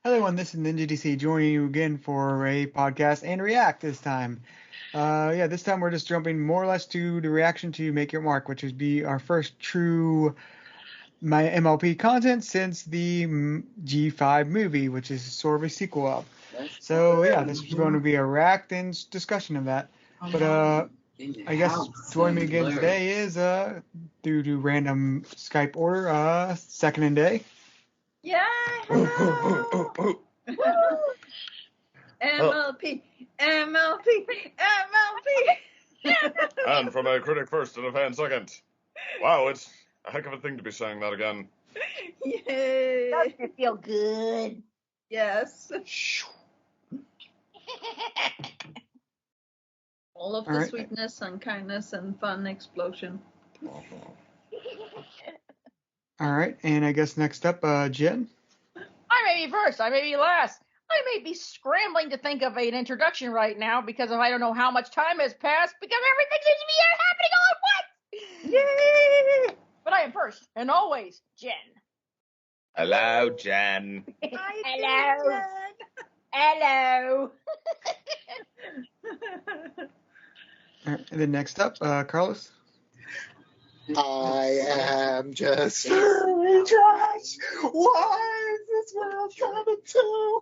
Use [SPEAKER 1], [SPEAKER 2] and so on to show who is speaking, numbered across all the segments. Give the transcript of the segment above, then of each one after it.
[SPEAKER 1] Hello, everyone. This is Ninja DC joining you again for a podcast and react this time. This time we're just jumping more or less to the reaction to Make Your Mark, which would be our first true my MLP content since the G5 movie, which is sort of a sequel of. So yeah, this is going to be a react and discussion of that. But I guess joining me again today is due to random Skype order, Second and Day.
[SPEAKER 2] Yeah, hello. MLP, MLP, MLP.
[SPEAKER 3] And from a critic first and a fan second. Wow, it's a heck of a thing to be saying that again.
[SPEAKER 2] Yay.
[SPEAKER 4] Doesn't it feel good?
[SPEAKER 2] Yes. All of the sweetness and kindness and fun explosion.
[SPEAKER 1] All right, and I guess next up, Jenn.
[SPEAKER 4] I may be first, I may be last. I may be scrambling to think of an introduction right now because I don't know how much time has passed because everything seems to be happening all at once. Yay! But I am first and always Jenn.
[SPEAKER 3] Hello, Jen.
[SPEAKER 4] Hello. Hello.
[SPEAKER 1] All right, and then next up, Carlos.
[SPEAKER 5] I am just very trash. Why is this world coming to?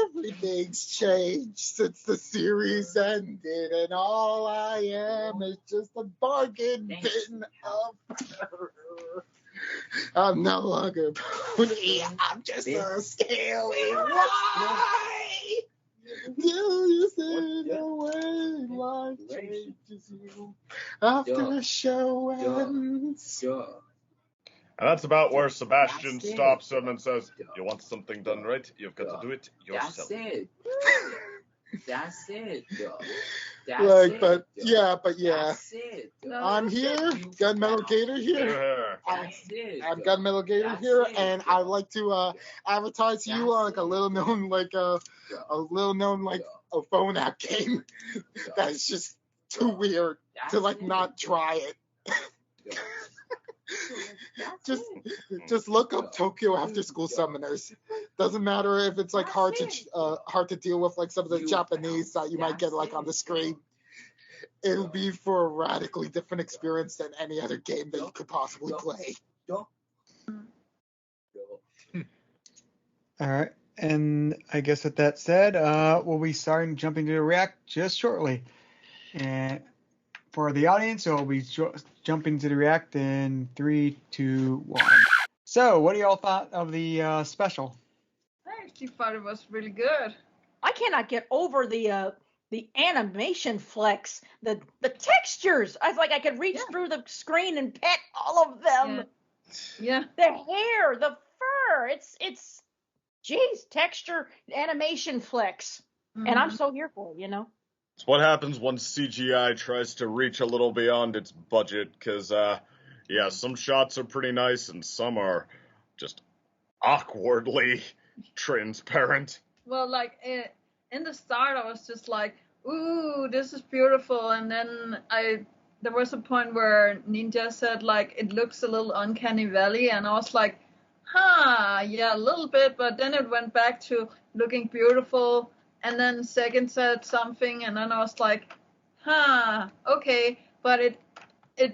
[SPEAKER 5] Everything's changed since the series ended, and all I am is just a bargain bin of her. I'm no longer pony. I'm just a scaly. Why? Do you see the way life changes you after the show ends?
[SPEAKER 3] And that's about where Sebastian stops him and says, you want something done right, you've got to do it yourself.
[SPEAKER 6] That's it.
[SPEAKER 5] But yeah. I'm here, Gunmetal Gator here. I'm Gunmetal Gator here, and I'd like to advertise you like a little known a phone app game that's just too weird to not try it. Just look up Tokyo After School Summoners. Doesn't matter if it's hard to deal with some of the Japanese that you might get on the screen. It'll be for a radically different experience than any other game that you could possibly play.
[SPEAKER 1] All right, and I guess with that said, we'll be jumping to the react just shortly. And for the audience, we'll be jumping to the react in 3, 2, 1. So, what do y'all thought of the special?
[SPEAKER 2] I actually thought it was really good.
[SPEAKER 4] I cannot get over the animation flex, the textures. I was like, I could reach through the screen and pet all of them.
[SPEAKER 2] Yeah.
[SPEAKER 4] The hair, the fur. It's texture, animation flex. Mm-hmm. And I'm so here for it,
[SPEAKER 3] It's what happens when CGI tries to reach a little beyond its budget, because, some shots are pretty nice and some are just awkwardly transparent.
[SPEAKER 2] Well, in the start, I was just like, ooh, this is beautiful. And then there was a point where Ninja said, it looks a little uncanny valley. And I was like, a little bit. But then it went back to looking beautiful. And then Second said something. And then I was like, okay. But it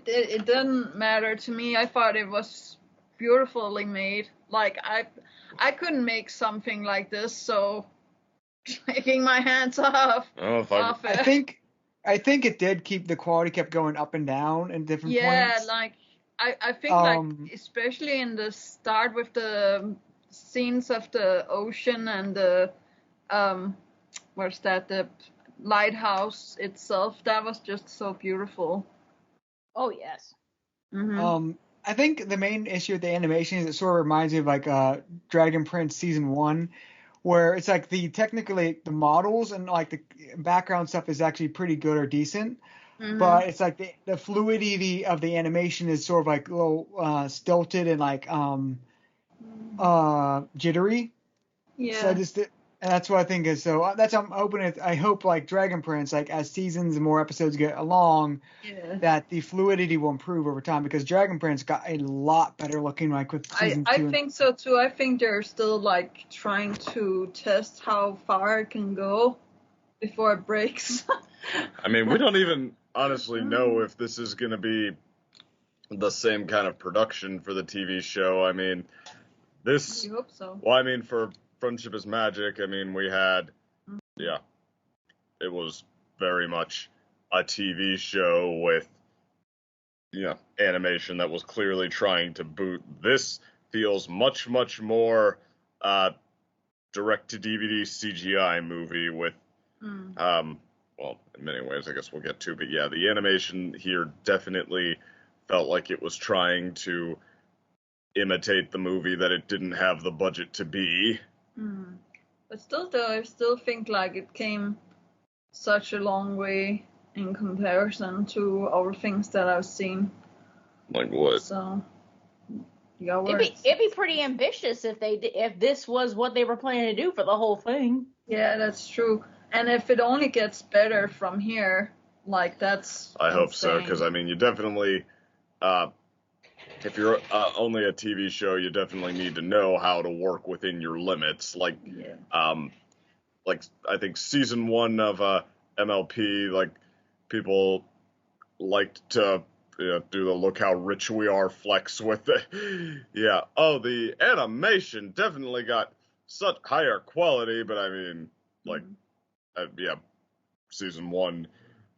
[SPEAKER 2] didn't matter to me. I thought it was beautifully made. I couldn't make something like this, so taking my hands off it.
[SPEAKER 1] I think it did keep the quality kept going up and down in different points.
[SPEAKER 2] Yeah, I think especially in the start with the scenes of the ocean and the the lighthouse itself, that was just so beautiful.
[SPEAKER 4] Oh yes.
[SPEAKER 2] Mm-hmm.
[SPEAKER 1] I think the main issue with the animation is it sort of reminds me of Dragon Prince Season 1, where it's technically the models and the background stuff is actually pretty good or decent, but it's the fluidity of the animation is sort of a little stilted and jittery.
[SPEAKER 2] Yeah.
[SPEAKER 1] So And that's what I think is so. That's I'm hoping. I hope like Dragon Prince, like as seasons and more episodes get along, that the fluidity will improve over time because Dragon Prince got a lot better looking like with season 2.
[SPEAKER 2] I think so too. I think they're still like trying to test how far it can go before it breaks.
[SPEAKER 3] I mean, we don't even honestly know if this is going to be the same kind of production for the TV show. I mean, this.
[SPEAKER 2] I hope so.
[SPEAKER 3] Well, I mean, for Friendship is Magic, I mean, we had, yeah, it was very much a TV show with, animation that was clearly trying to boot. This feels much, much more direct-to-DVD CGI movie with, well, in many ways, I guess we'll get to, but yeah, the animation here definitely felt like it was trying to imitate the movie that it didn't have the budget to be.
[SPEAKER 2] But still, though, I still think like it came such a long way in comparison to other things that I've seen.
[SPEAKER 3] Like what?
[SPEAKER 2] So,
[SPEAKER 4] it'd be pretty ambitious if this was what they were planning to do for the whole thing.
[SPEAKER 2] Yeah, that's true. And if it only gets better from here, like that's.
[SPEAKER 3] I hope so, because I mean, you definitely. If you're only a TV show, you definitely need to know how to work within your limits. Like, like I think season 1 of MLP, like people liked to do the look how rich we are flex with it. Yeah. Oh, the animation definitely got such higher quality, but I mean, like, season 1.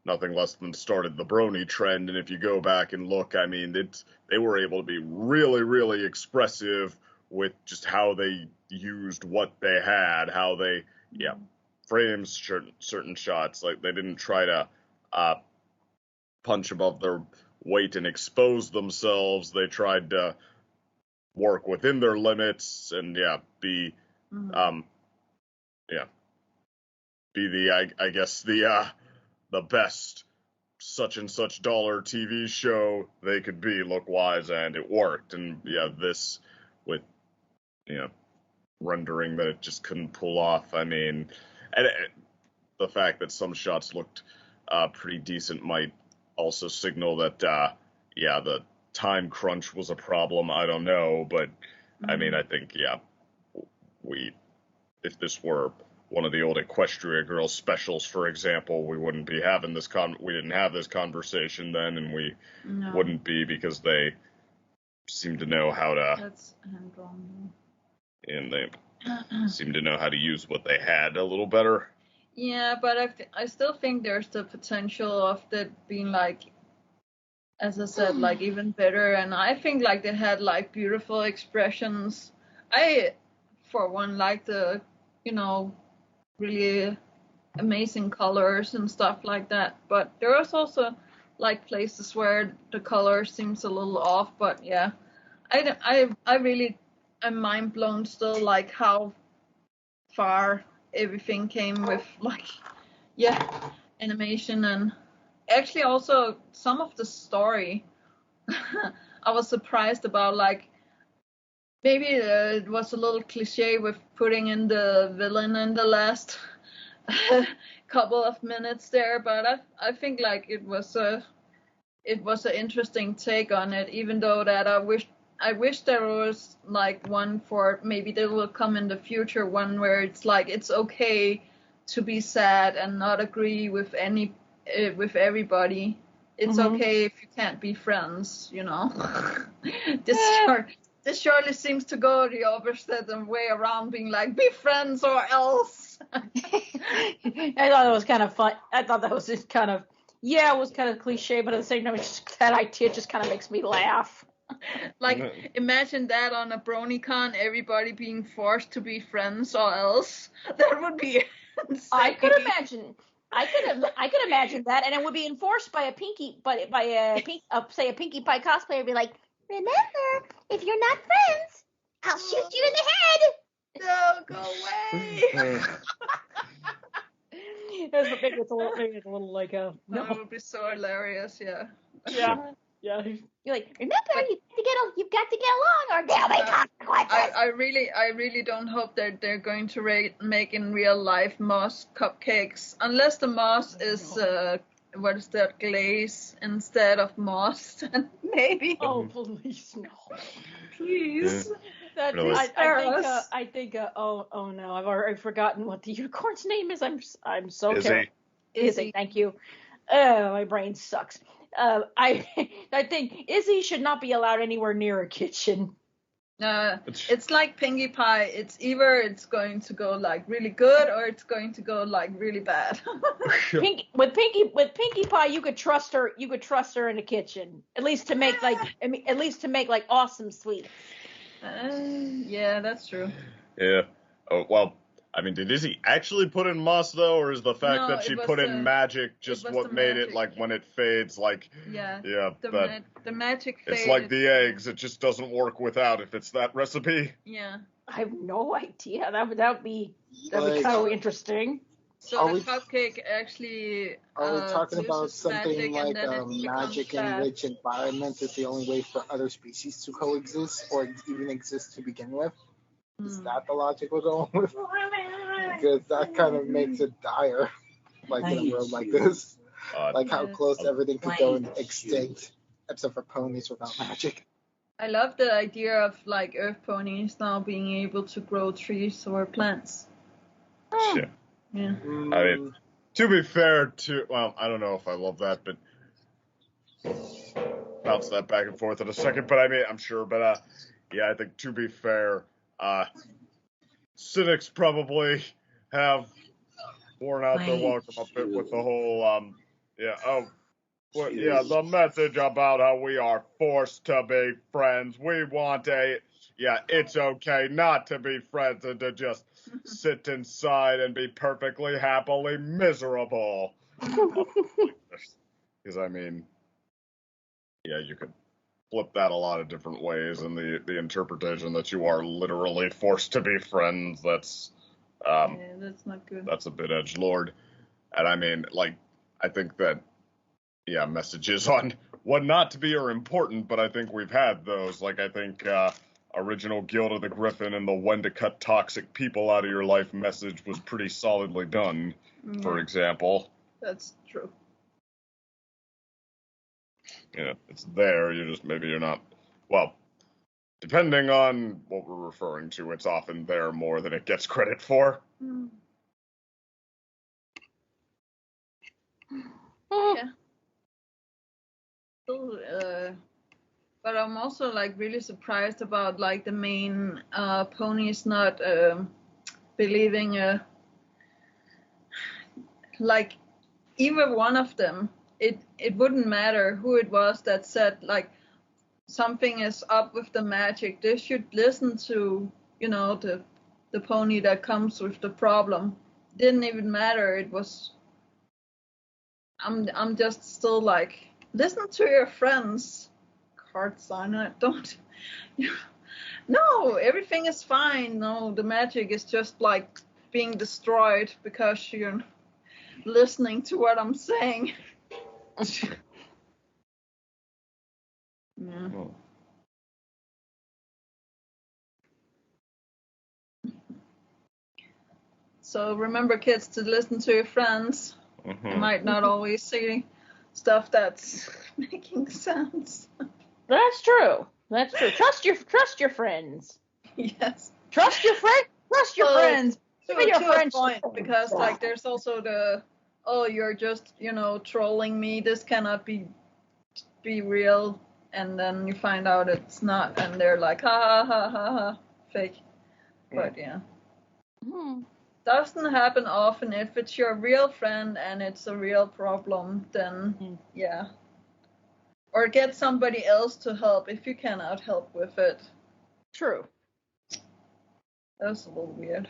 [SPEAKER 3] Nothing less than started the brony trend, and if you go back and look, I mean, they were able to be really, really expressive with just how they used what they had, how they, frames certain shots. Like, they didn't try to punch above their weight and expose themselves. They tried to work within their limits and, be the, I guess, the best such and such dollar TV show they could be look-wise, and it worked. And this with, rendering that it just couldn't pull off. I mean, and the fact that some shots looked pretty decent might also signal that, the time crunch was a problem. I don't know, but I mean, I think, if this were one of the old Equestria Girls specials, for example, we wouldn't be having this we didn't have this conversation then, and we wouldn't be, because they seem to know how to.
[SPEAKER 2] That's hand-drawn.
[SPEAKER 3] And they seem to know how to use what they had a little better.
[SPEAKER 2] Yeah, but I still think there's the potential of that being like, as I said, like even better. And I think like they had like beautiful expressions. I, for one, like the, really amazing colors and stuff like that. But there was also like places where the color seems a little off. But I really am mind blown still, like how far everything came with like animation, and actually also some of the story. I was surprised about, like, maybe it was a little cliche with putting in the villain in the last couple of minutes there, but I think like it was an interesting take on it, even though that I wish there was like one for, maybe there will come in the future, one where it's like it's okay to be sad and not agree with everybody. It's okay if you can't be friends, This surely seems to go the opposite way around, being like, be friends or else.
[SPEAKER 4] I thought it was kind of fun. I thought that was just kind of, it was kind of cliche, but at the same time, that idea just kind of makes me laugh.
[SPEAKER 2] Like, imagine that on a BronyCon, everybody being forced to be friends or else. That would be insane.
[SPEAKER 4] I could imagine that, and it would be enforced by a Pinkie Pie cosplayer, be like, remember, if you're not friends, I'll shoot you in the head.
[SPEAKER 2] No, go away.
[SPEAKER 4] Maybe it's a little like a. No.
[SPEAKER 2] That would be so hilarious. Yeah.
[SPEAKER 4] Yeah. Yeah. You're like, remember, you've got to get along, or there'll be consequences.
[SPEAKER 2] I really don't hope that they're going to make in real life moss cupcakes, unless the moss is what is that, glaze instead of moss. Then maybe.
[SPEAKER 4] Oh, please no.
[SPEAKER 2] Please.
[SPEAKER 4] That
[SPEAKER 3] Really?
[SPEAKER 4] I think. Oh no, I've already forgotten what the unicorn's name is. I'm so
[SPEAKER 3] Izzy.
[SPEAKER 4] careful. Izzy, thank you. My brain sucks. I think Izzy should not be allowed anywhere near a kitchen.
[SPEAKER 2] It's like Pinkie Pie. It's either it's going to go like really good or it's going to go like really bad.
[SPEAKER 4] With Pinkie Pie, you could trust her. You could trust her in the kitchen, at least to make like awesome sweets.
[SPEAKER 2] Yeah, that's true.
[SPEAKER 3] Yeah. Oh, well, I mean, did Izzy actually put in moss, though, or is the fact that she put in magic just what made it, like, when it fades, like...
[SPEAKER 2] Yeah, the magic faded.
[SPEAKER 3] It's like the eggs, it just doesn't work without if it's that recipe.
[SPEAKER 2] Yeah.
[SPEAKER 4] I have no idea. That would be kind of interesting.
[SPEAKER 2] So the cupcake actually...
[SPEAKER 5] Are we talking about something like a magic in which environment is the only way for other species to coexist or even exist to begin with? Is that the logic we're going with? Because that kind of makes it dire, like in a world like this. Like how close everything could go extinct, except for ponies without magic.
[SPEAKER 2] I love the idea of like earth ponies now being able to grow trees or plants.
[SPEAKER 3] Sure.
[SPEAKER 2] Yeah.
[SPEAKER 3] I mean, to be fair, well, I don't know if I love that, but bounce that back and forth in a second. But I mean, I'm sure. But yeah, I think to be fair, cynics probably have worn out their welcome a bit with the whole the message about how we are forced to be friends. We want it's okay not to be friends and to just sit inside and be perfectly happily miserable. Because I mean, yeah, you could flip that a lot of different ways, and the interpretation that you are literally forced to be friends, that's
[SPEAKER 2] that's not good.
[SPEAKER 3] That's a bit edgelord. And I mean, like, I think that messages on what not to be are important, but I think we've had those. Like, I think original Guild of the Griffin and the when to cut toxic people out of your life message was pretty solidly done, for example.
[SPEAKER 2] That's true.
[SPEAKER 3] It's there, you're not, well, depending on what we're referring to, it's often there more than it gets credit for.
[SPEAKER 2] Yeah. But I'm also like really surprised about like the main ponies not believing like either one of them. It wouldn't matter who it was that said like something is up with the magic. They should listen to the pony that comes with the problem. Didn't even matter. It was. I'm just still like, listen to your friends. Card signer, don't. No, everything is fine. No, the magic is just like being destroyed because you're listening to what I'm saying. Yeah. So remember, kids, to listen to your friends. You might not always see stuff that's making sense.
[SPEAKER 4] That's true. Trust your friends.
[SPEAKER 2] Yes.
[SPEAKER 4] Trust your friends.
[SPEAKER 2] To your friends. Point, because like there's also you're just trolling me. This cannot be real, and then you find out it's not, and they're like ha ha ha ha ha, fake. But yeah. Doesn't happen often. If it's your real friend and it's a real problem, then yeah. Or get somebody else to help if you cannot help with it.
[SPEAKER 4] True.
[SPEAKER 2] That's a little weird.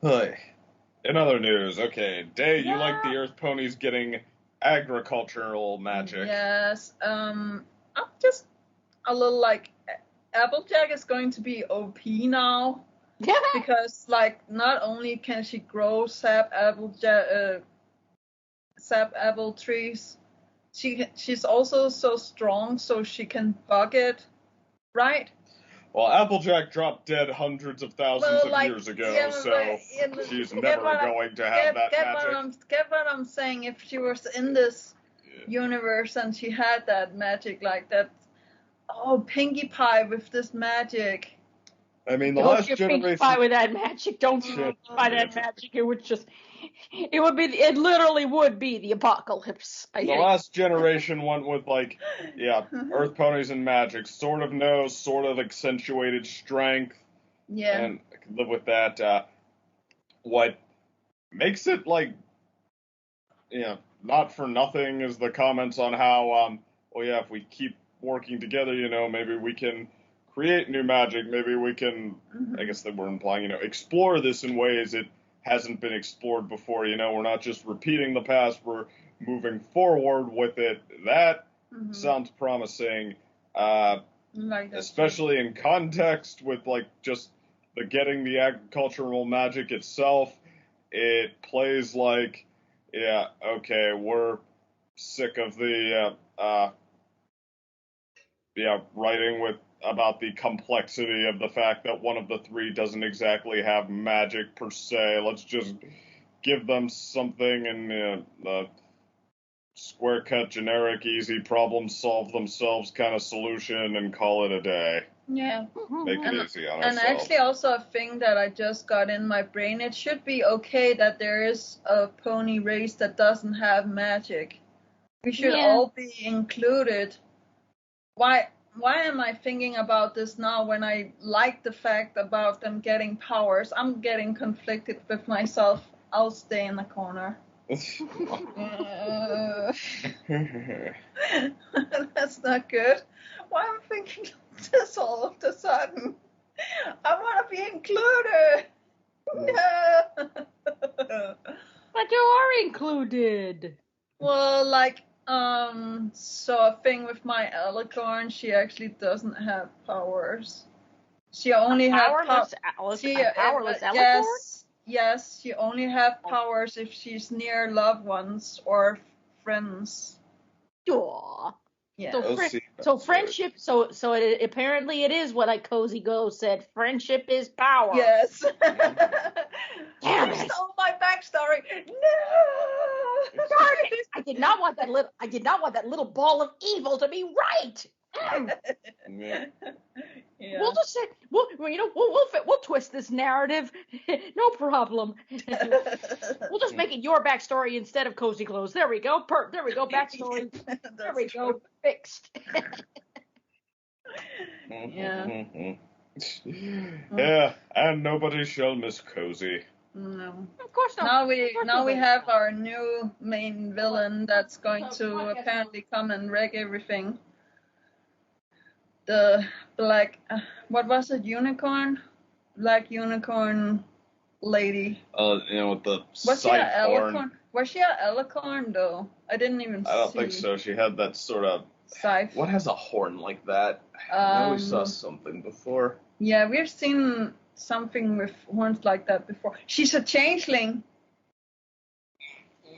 [SPEAKER 3] Hey. In other news, okay, Day, you like the Earth Ponies getting agricultural magic.
[SPEAKER 2] Yes. I'm just a little like, Applejack is going to be OP now. Because like not only can she grow sap apple trees, she's also so strong, so she can bug it, right?
[SPEAKER 3] Well, Applejack dropped dead hundreds of thousands of years ago, so she's never going to have that magic.
[SPEAKER 2] Get what I'm saying? If she was in this universe and she had that magic like that, Pinkie Pie with this magic.
[SPEAKER 3] I mean, the
[SPEAKER 4] Don't
[SPEAKER 3] last
[SPEAKER 4] you
[SPEAKER 3] generation.
[SPEAKER 4] Pinkie Pie with that magic. Don't you Pinkie Pie that magic. It literally would be the apocalypse.
[SPEAKER 3] The last generation went with, like, Earth ponies and magic. Sort of nose, sort of accentuated strength.
[SPEAKER 2] Yeah.
[SPEAKER 3] And I can live with that. What makes it, like, not for nothing is the comments on how, if we keep working together, maybe we can create new magic. Maybe we can, I guess they were implying, explore this in ways it hasn't been explored before. We're not just repeating the past, we're moving forward with it. That sounds promising, especially in context with, like, just the getting the agricultural magic itself. It plays like, we're sick of the, writing about the complexity of the fact that one of the three doesn't exactly have magic per se. Let's just give them something and the square cut, generic, easy, problem solve themselves kind of solution and call it a day.
[SPEAKER 2] Yeah.
[SPEAKER 3] Make it easy on
[SPEAKER 2] ourselves. And actually also a thing that I just got in my brain, it should be okay that there is a pony race that doesn't have magic. We should all be included. Why am I thinking about this now when I like the fact about them getting powers? I'm getting conflicted with myself. I'll stay in the corner. That's not good. Why am I thinking this all of a sudden? I want to be included. No.
[SPEAKER 4] But you are included.
[SPEAKER 2] Well, like, so a thing with my alicorn, she actually doesn't have powers. She only has
[SPEAKER 4] powerless alicorn?
[SPEAKER 2] Yes, she only has powers if she's near loved ones or friends.
[SPEAKER 4] Aww.
[SPEAKER 2] Yeah.
[SPEAKER 4] So friendship. So apparently it is what Cozy Go said. Friendship is power.
[SPEAKER 2] Yes.
[SPEAKER 4] Damn
[SPEAKER 2] you
[SPEAKER 4] it!
[SPEAKER 2] stole my backstory. No.
[SPEAKER 4] Darn it! I did not want that little ball of evil to be right.
[SPEAKER 2] Yeah.
[SPEAKER 4] We'll just say we'll twist this narrative. No problem. We'll just make it your backstory instead of Cozy Clothes. There we go. There we go. Backstory. There we go. Fixed.
[SPEAKER 2] Yeah.
[SPEAKER 3] Yeah, and nobody shall miss Cozy.
[SPEAKER 2] No.
[SPEAKER 4] Of course not.
[SPEAKER 2] Now we have our new main villain that's going to apparently come and wreck everything. The black, what was it, unicorn? Black unicorn lady.
[SPEAKER 3] With the
[SPEAKER 2] Was she
[SPEAKER 3] scythe
[SPEAKER 2] an
[SPEAKER 3] horn.
[SPEAKER 2] alicorn? Was she an alicorn though? I didn't even see.
[SPEAKER 3] I don't think so. She had that sort of
[SPEAKER 2] Scythe.
[SPEAKER 3] What has a horn like that? I know we saw something before.
[SPEAKER 2] Yeah, we've seen something with horns like that before. She's a changeling.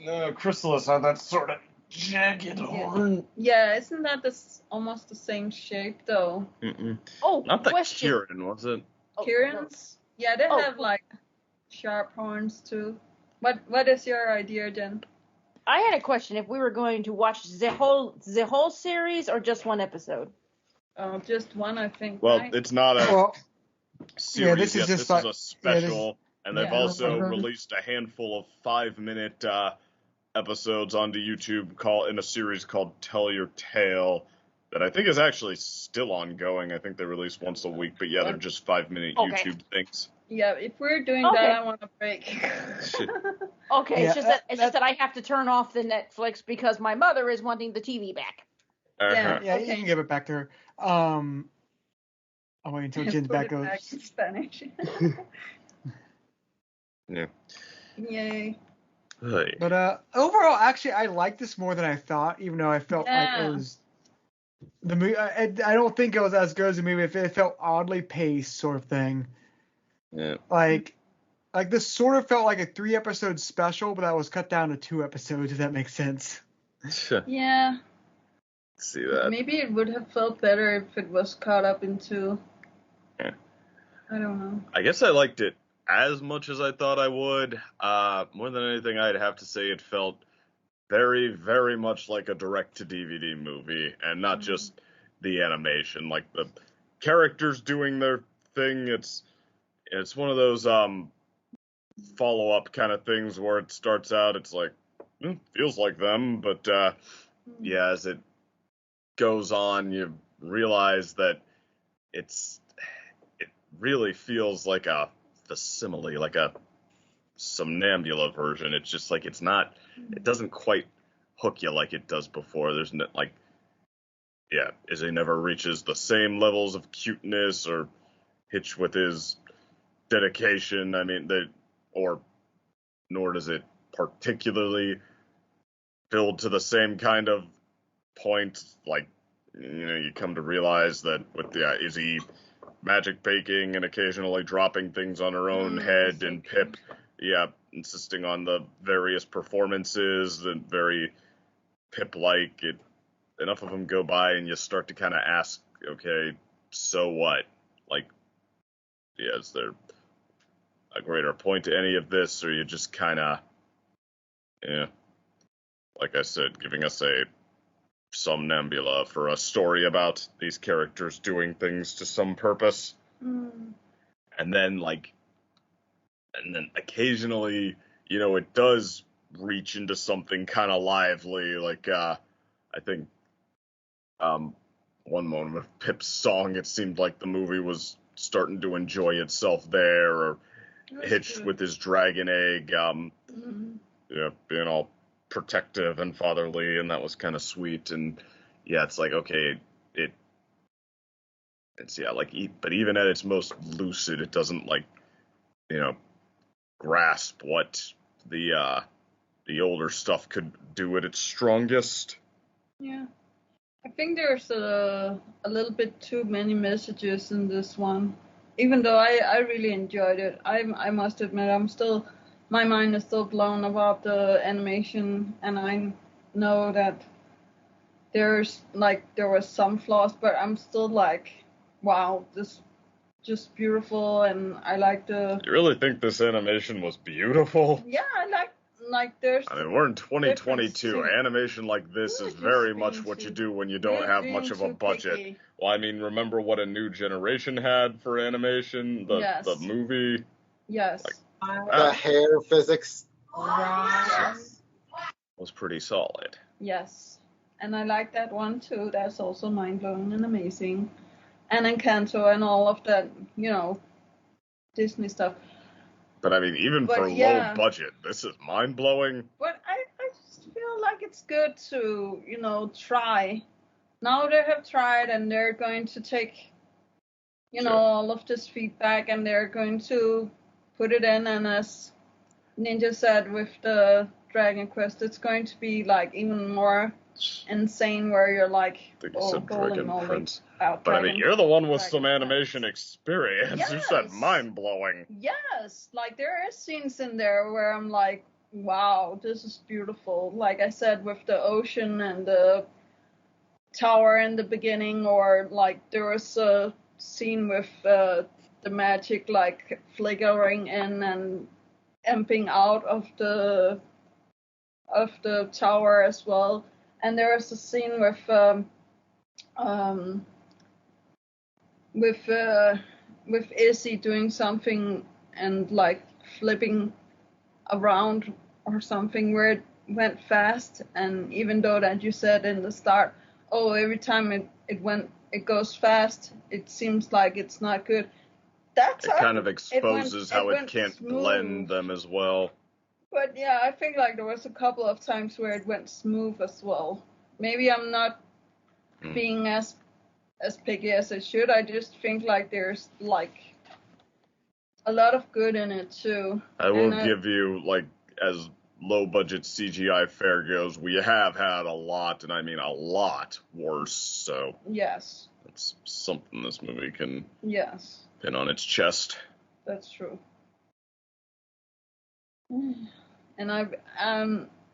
[SPEAKER 3] No, Chrysalis had that sort of jagged horn.
[SPEAKER 2] Yeah, isn't that almost the same shape though?
[SPEAKER 3] Mm-mm.
[SPEAKER 4] Oh,
[SPEAKER 3] not the
[SPEAKER 4] question.
[SPEAKER 3] Kieran, was it?
[SPEAKER 2] Kieran's? Yeah, they have like sharp horns too. What is your idea, Jen?
[SPEAKER 4] I had a question. If we were going to watch the whole series or just one episode?
[SPEAKER 2] Just one, I think.
[SPEAKER 3] Well,
[SPEAKER 2] right?
[SPEAKER 3] it's not a series
[SPEAKER 1] yeah, this
[SPEAKER 3] yet.
[SPEAKER 1] is just
[SPEAKER 3] this is a special, and they've also
[SPEAKER 1] Mhm.
[SPEAKER 3] released a handful of 5-minute episodes onto YouTube in a series called Tell Your Tale that I think is actually still ongoing. I think they release once a week, but they're just 5-minute YouTube things.
[SPEAKER 2] Yeah, if we're doing that, I want a break.
[SPEAKER 4] Okay,
[SPEAKER 1] Yeah,
[SPEAKER 4] it's just that I have to turn off the Netflix because my mother is wanting the TV back.
[SPEAKER 2] Yeah.
[SPEAKER 1] Yeah, you can give it back to her. I'll wait until Jen's back goes.
[SPEAKER 2] Back in Spanish.
[SPEAKER 3] Yeah.
[SPEAKER 2] Yay.
[SPEAKER 3] Hey.
[SPEAKER 1] But overall, actually, I liked this more than I thought, even though I felt like it was the movie. I don't think it was as good as the movie. It felt oddly paced, sort of thing.
[SPEAKER 3] Yeah.
[SPEAKER 1] Like this sort of felt like a 3-episode special, but that was cut down to 2 episodes, if that makes sense.
[SPEAKER 2] Yeah.
[SPEAKER 3] See that?
[SPEAKER 2] Maybe it would have felt better if it was cut up into.
[SPEAKER 3] Yeah.
[SPEAKER 2] I don't know.
[SPEAKER 3] I guess I liked it as much as I thought I would. More than anything, I'd have to say it felt very, very much like a direct-to-DVD movie, and not just the animation. Like, the characters doing their thing, it's one of those follow-up kind of things where it starts out, it's like, feels like them, but yeah, as it goes on, you realize that it really feels like a facsimile, like a somnambula version. It's just like, it doesn't quite hook you like it does before. There's no, like, yeah, Izzy never reaches the same levels of cuteness or Hitch with his dedication. I mean, nor does it particularly build to the same kind of point. Like, you come to realize that with Izzy magic baking and occasionally dropping things on her own head, and Pip, insisting on the various performances, and very Pip-like. Enough of them go by, and you start to kind of ask, okay, so what? Like, is there a greater point to any of this, or you just kind of, like I said, giving us a somnambula for a story about these characters doing things to some purpose. And then occasionally, it does reach into something kind of lively. Like, I think, one moment of Pip's song, it seemed like the movie was starting to enjoy itself there, or Hitch with his dragon egg, being all protective and fatherly, and that was kind of sweet. And it's like, okay, but even at its most lucid, it doesn't grasp what the older stuff could do at its strongest.
[SPEAKER 2] Yeah, I think there's a little bit too many messages in this one. Even though I really enjoyed it, I must admit my mind is still blown about the animation, and I know that there was some flaws, but I'm still like, wow, this just beautiful, and I like the.
[SPEAKER 3] You really think this animation was beautiful?
[SPEAKER 2] Yeah, I like there's.
[SPEAKER 3] I mean, we're in 2022. Animation like this is very much what you do when you don't have much of a budget. Picky. Well, I mean, remember what A New Generation had for animation? The movie?
[SPEAKER 2] Yes.
[SPEAKER 5] The hair physics.
[SPEAKER 2] Yes.
[SPEAKER 3] Was pretty solid.
[SPEAKER 2] Yes. And I like that one too. That's also mind-blowing and amazing. And Encanto and all of that, Disney stuff.
[SPEAKER 3] But I mean, even for low budget, this is mind-blowing.
[SPEAKER 2] But I just feel like it's good to, try. Now they have tried, and they're going to take, all of this feedback, and they're going to put it in. And as Ninja said with the Dragon Quest, it's going to be like even more insane, where you're like,
[SPEAKER 3] Dragon Prince. But I mean, you're the one with some animation experience.
[SPEAKER 2] Yes.
[SPEAKER 3] You said mind-blowing.
[SPEAKER 2] Yes, like there are scenes in there where I'm like, wow, this is beautiful. Like I said, with the ocean and the tower in the beginning, or like there was a scene with the magic like flickering in and emptying out of the tower as well. And there was a scene with Izzy doing something and like flipping around or something, where it went fast. And even though that you said in the start, every time it goes fast, it seems like it's not good. It
[SPEAKER 3] kind of exposes how it can't blend them as well.
[SPEAKER 2] But yeah, I think like there was a couple of times where it went smooth as well. Maybe I'm not being as picky as I should. I just think like there's like a lot of good in it too.
[SPEAKER 3] I will give you, like, as low budget CGI fare goes, we have had a lot, and I mean a lot worse. So
[SPEAKER 2] yes,
[SPEAKER 3] it's something this movie can
[SPEAKER 2] pin
[SPEAKER 3] on its chest.
[SPEAKER 2] That's true. And I've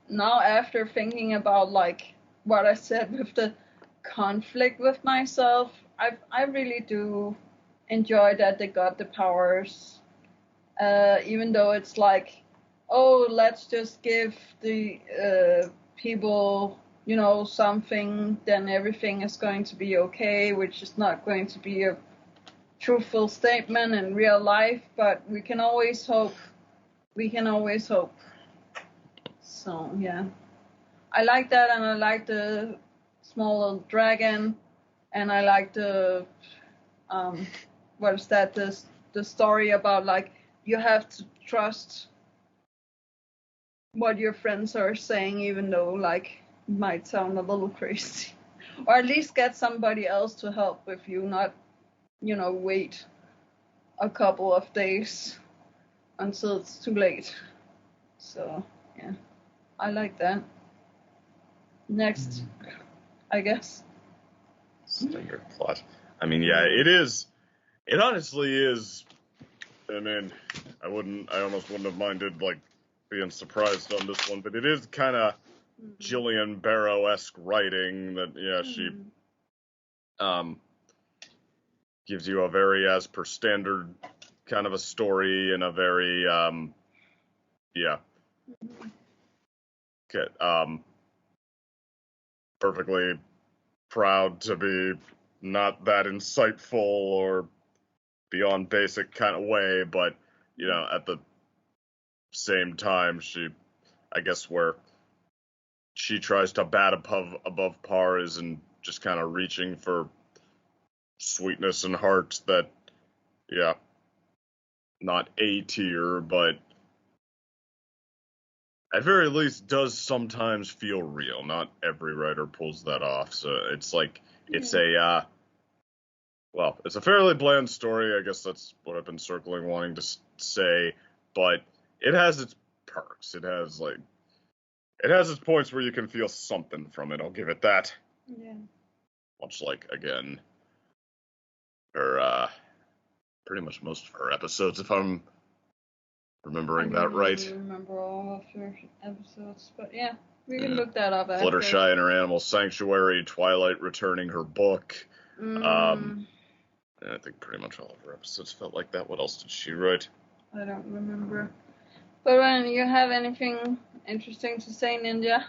[SPEAKER 2] now after thinking about like what I said with the conflict with myself, I really do enjoy that they got the powers. Even though it's like, oh, let's just give the people, something, then everything is going to be okay, which is not going to be a truthful statement in real life, but we can always hope. We can always hope. So, yeah. I like that, and I like the small little dragon, and I like the, what is that, the story about, like, you have to trust what your friends are saying, even though, like, it might sound a little crazy. Or at least get somebody else to help with you, not, wait a couple of days until it's too late. So, yeah, I like that. Next, I guess.
[SPEAKER 3] Standard plot. I mean, yeah, it is. It honestly is. I mean, I almost wouldn't have minded, like, being surprised on this one, but it is kind of Gillian Barrow-esque writing that, yeah, she gives you a very as per standard kind of a story and a very, yeah. Okay, perfectly proud to be not that insightful or beyond basic kind of way, but, at the same time, I guess where she tries to bat above par is in just kind of reaching for sweetness and heart that, yeah, not A tier, but at very least does sometimes feel real. Not every writer pulls that off, so it's like, it's a, well, it's a fairly bland story, I guess that's what I've been circling wanting to say, but it has its perks. It has its points where you can feel something from it, I'll give it that.
[SPEAKER 2] Yeah.
[SPEAKER 3] Much like, again, her, pretty much most of her episodes, if I'm remembering that right.
[SPEAKER 2] I don't remember all of her episodes, but yeah, we can look that up after.
[SPEAKER 3] Fluttershy in her animal sanctuary, Twilight returning her book. I think pretty much all of her episodes felt like that. What else did she write?
[SPEAKER 2] I don't remember. But when you have anything interesting to say, Ninja?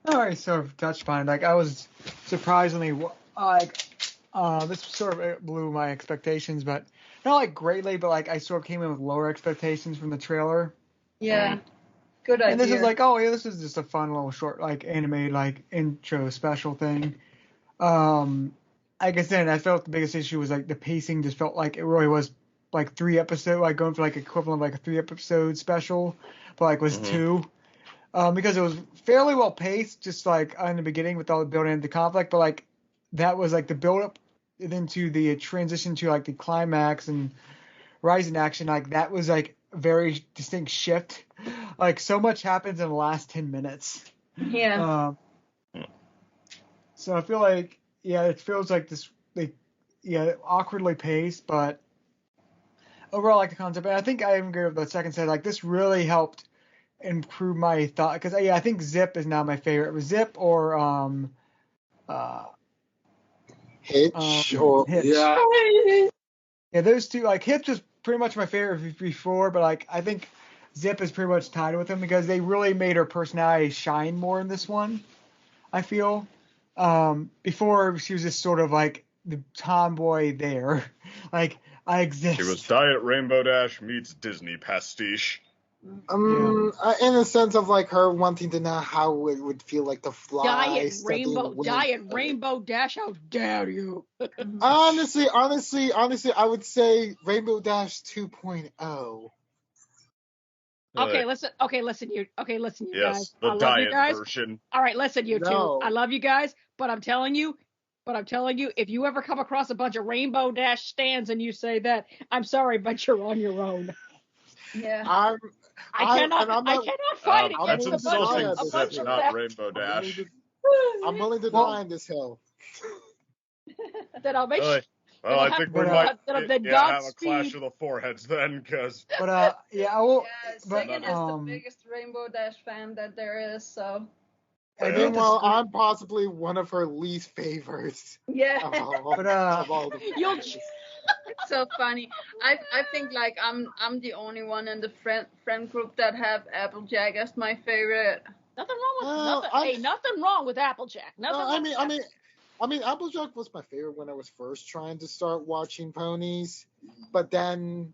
[SPEAKER 1] I sort of touched upon it. Like, I was surprisingly, this sort of blew my expectations, but not like greatly, but like I sort of came in with lower expectations from the trailer.
[SPEAKER 2] Yeah, good idea.
[SPEAKER 1] And this is like, oh yeah, this is just a fun little short, like animated, like intro special thing. Like I said, I felt the biggest issue was like the pacing just felt like it really was like 3 episodes, like going for like equivalent of like a 3 episode special, but like was 2. Because it was fairly well paced, just like in the beginning with all the building into conflict, but like that was like the build up into the transition to like the climax and rising action, like that was like a very distinct shift. Like so much happens in the last 10 minutes.
[SPEAKER 2] Yeah.
[SPEAKER 1] So I feel like, yeah, it feels like this, like, yeah, awkwardly paced, but overall I like the concept. And I think I even agree with the second set. Like this really helped improve my thought, because I think Zip is now my favorite. It was Zip or
[SPEAKER 5] Hitch
[SPEAKER 1] Hitch. Yeah, those two. Like Hitch was pretty much my favorite before, but like I think Zip is pretty much tied with him because they really made her personality shine more in this one. I feel before she was just sort of like the tomboy there, like I exist.
[SPEAKER 3] She was Diet Rainbow Dash meets Disney pastiche.
[SPEAKER 5] In a sense of like her wanting to know how it would feel like to fly.
[SPEAKER 4] Diet Rainbow Dash, how dare you?
[SPEAKER 5] Honestly, I would say Rainbow Dash 2.0.
[SPEAKER 4] Okay, listen, you
[SPEAKER 3] yes,
[SPEAKER 4] guys.
[SPEAKER 3] The
[SPEAKER 4] I love
[SPEAKER 3] diet
[SPEAKER 4] you guys.
[SPEAKER 3] version.
[SPEAKER 4] All right, listen, you two. I love you guys, but I'm telling you, if you ever come across a bunch of Rainbow Dash stands and you say that, I'm sorry, but you're on your own.
[SPEAKER 2] Yeah.
[SPEAKER 4] I cannot fight
[SPEAKER 3] That's
[SPEAKER 4] against a bunch of
[SPEAKER 3] not Rainbow Dash.
[SPEAKER 5] I'm willing to die on this hill.
[SPEAKER 4] Then I'll make sure.
[SPEAKER 3] Well, I think we
[SPEAKER 1] But,
[SPEAKER 3] might
[SPEAKER 4] then
[SPEAKER 3] have a
[SPEAKER 4] Godspeed.
[SPEAKER 3] clash of the foreheads then, because
[SPEAKER 1] But yeah, I will.
[SPEAKER 2] Yeah,
[SPEAKER 1] But
[SPEAKER 2] Sagan is the biggest Rainbow Dash fan that there is, so.
[SPEAKER 1] I do have to
[SPEAKER 5] Meanwhile,
[SPEAKER 1] say-
[SPEAKER 5] I'm possibly one of her least favorites.
[SPEAKER 2] Yeah.
[SPEAKER 5] Of all,
[SPEAKER 1] But,
[SPEAKER 5] of all the
[SPEAKER 4] You'll
[SPEAKER 5] fans.
[SPEAKER 2] It's so funny. I think like I'm the only one in the friend group that have Applejack as my favorite.
[SPEAKER 4] Nothing wrong with
[SPEAKER 5] Well,
[SPEAKER 4] nothing. Nothing wrong with Applejack. Nothing.
[SPEAKER 5] I mean, Applejack was my favorite when I was first trying to start watching ponies, but then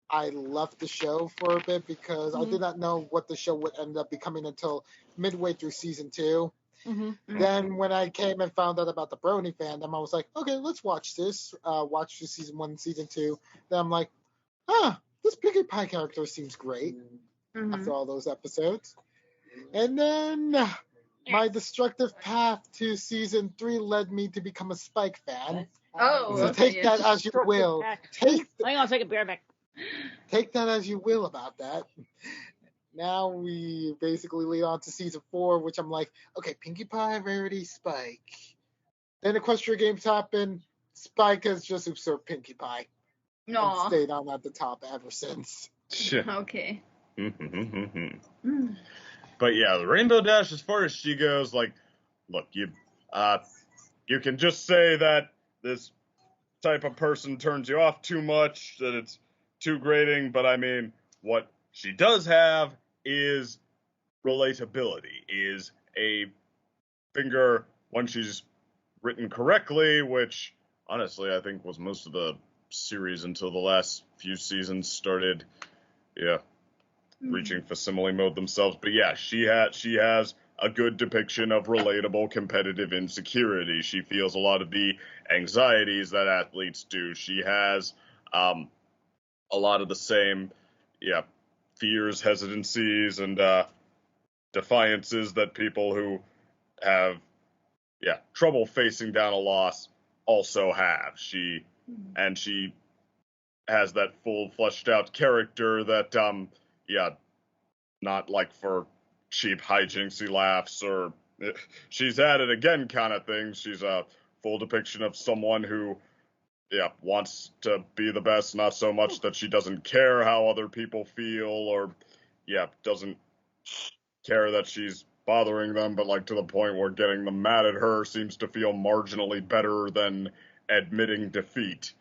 [SPEAKER 5] I left the show for a bit because I did not know what the show would end up becoming until midway through season 2.
[SPEAKER 4] Mm-hmm.
[SPEAKER 5] Then when I came and found out about the Brony fandom, I was like, okay, let's watch this. Watch the season 1 and season 2. Then I'm like, this Pinkie Pie character seems great after all those episodes. And then my destructive path to season 3 led me to become a Spike fan.
[SPEAKER 2] Oh,
[SPEAKER 5] So
[SPEAKER 2] okay,
[SPEAKER 5] take that as you will.
[SPEAKER 4] Hang on a second, be right back.
[SPEAKER 5] Take that as you will about that. Now we basically lead on to season 4, which I'm like, okay, Pinkie Pie, Rarity, Spike. Then Equestria Games happened. Spike has just usurped Pinkie Pie
[SPEAKER 2] No.
[SPEAKER 5] and stayed on at the top ever since.
[SPEAKER 2] Okay.
[SPEAKER 3] But yeah, the Rainbow Dash, as far as she goes, like, look, you can just say that this type of person turns you off too much, that it's too grating, but I mean, what she does have is relatability, is a finger when she's written correctly, which honestly I think was most of the series until the last few seasons started, reaching facsimile mode themselves. But yeah, she has a good depiction of relatable competitive insecurity. She feels a lot of the anxieties that athletes do. She has a lot of the same, fears, hesitancies, and defiances that people who have, trouble facing down a loss also have. She has that full fleshed out character that, not like for cheap hijinksy laughs or she's at it again kind of thing. She's a full depiction of someone who, wants to be the best, not so much that she doesn't care how other people feel or, doesn't care that she's bothering them, but like to the point where getting them mad at her seems to feel marginally better than admitting defeat.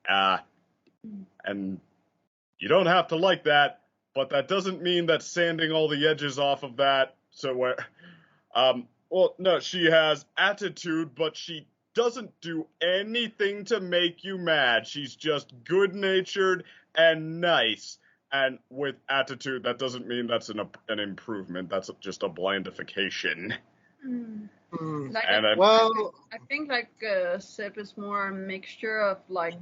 [SPEAKER 3] And you don't have to like that, but that doesn't mean that sanding all the edges off of that. So, no, she has attitude, but she doesn't do anything to make you mad. She's just good-natured and nice. And with attitude, that doesn't mean that's an improvement. That's just a blandification.
[SPEAKER 2] Like,
[SPEAKER 3] And
[SPEAKER 2] I think like Sip is more a mixture of like,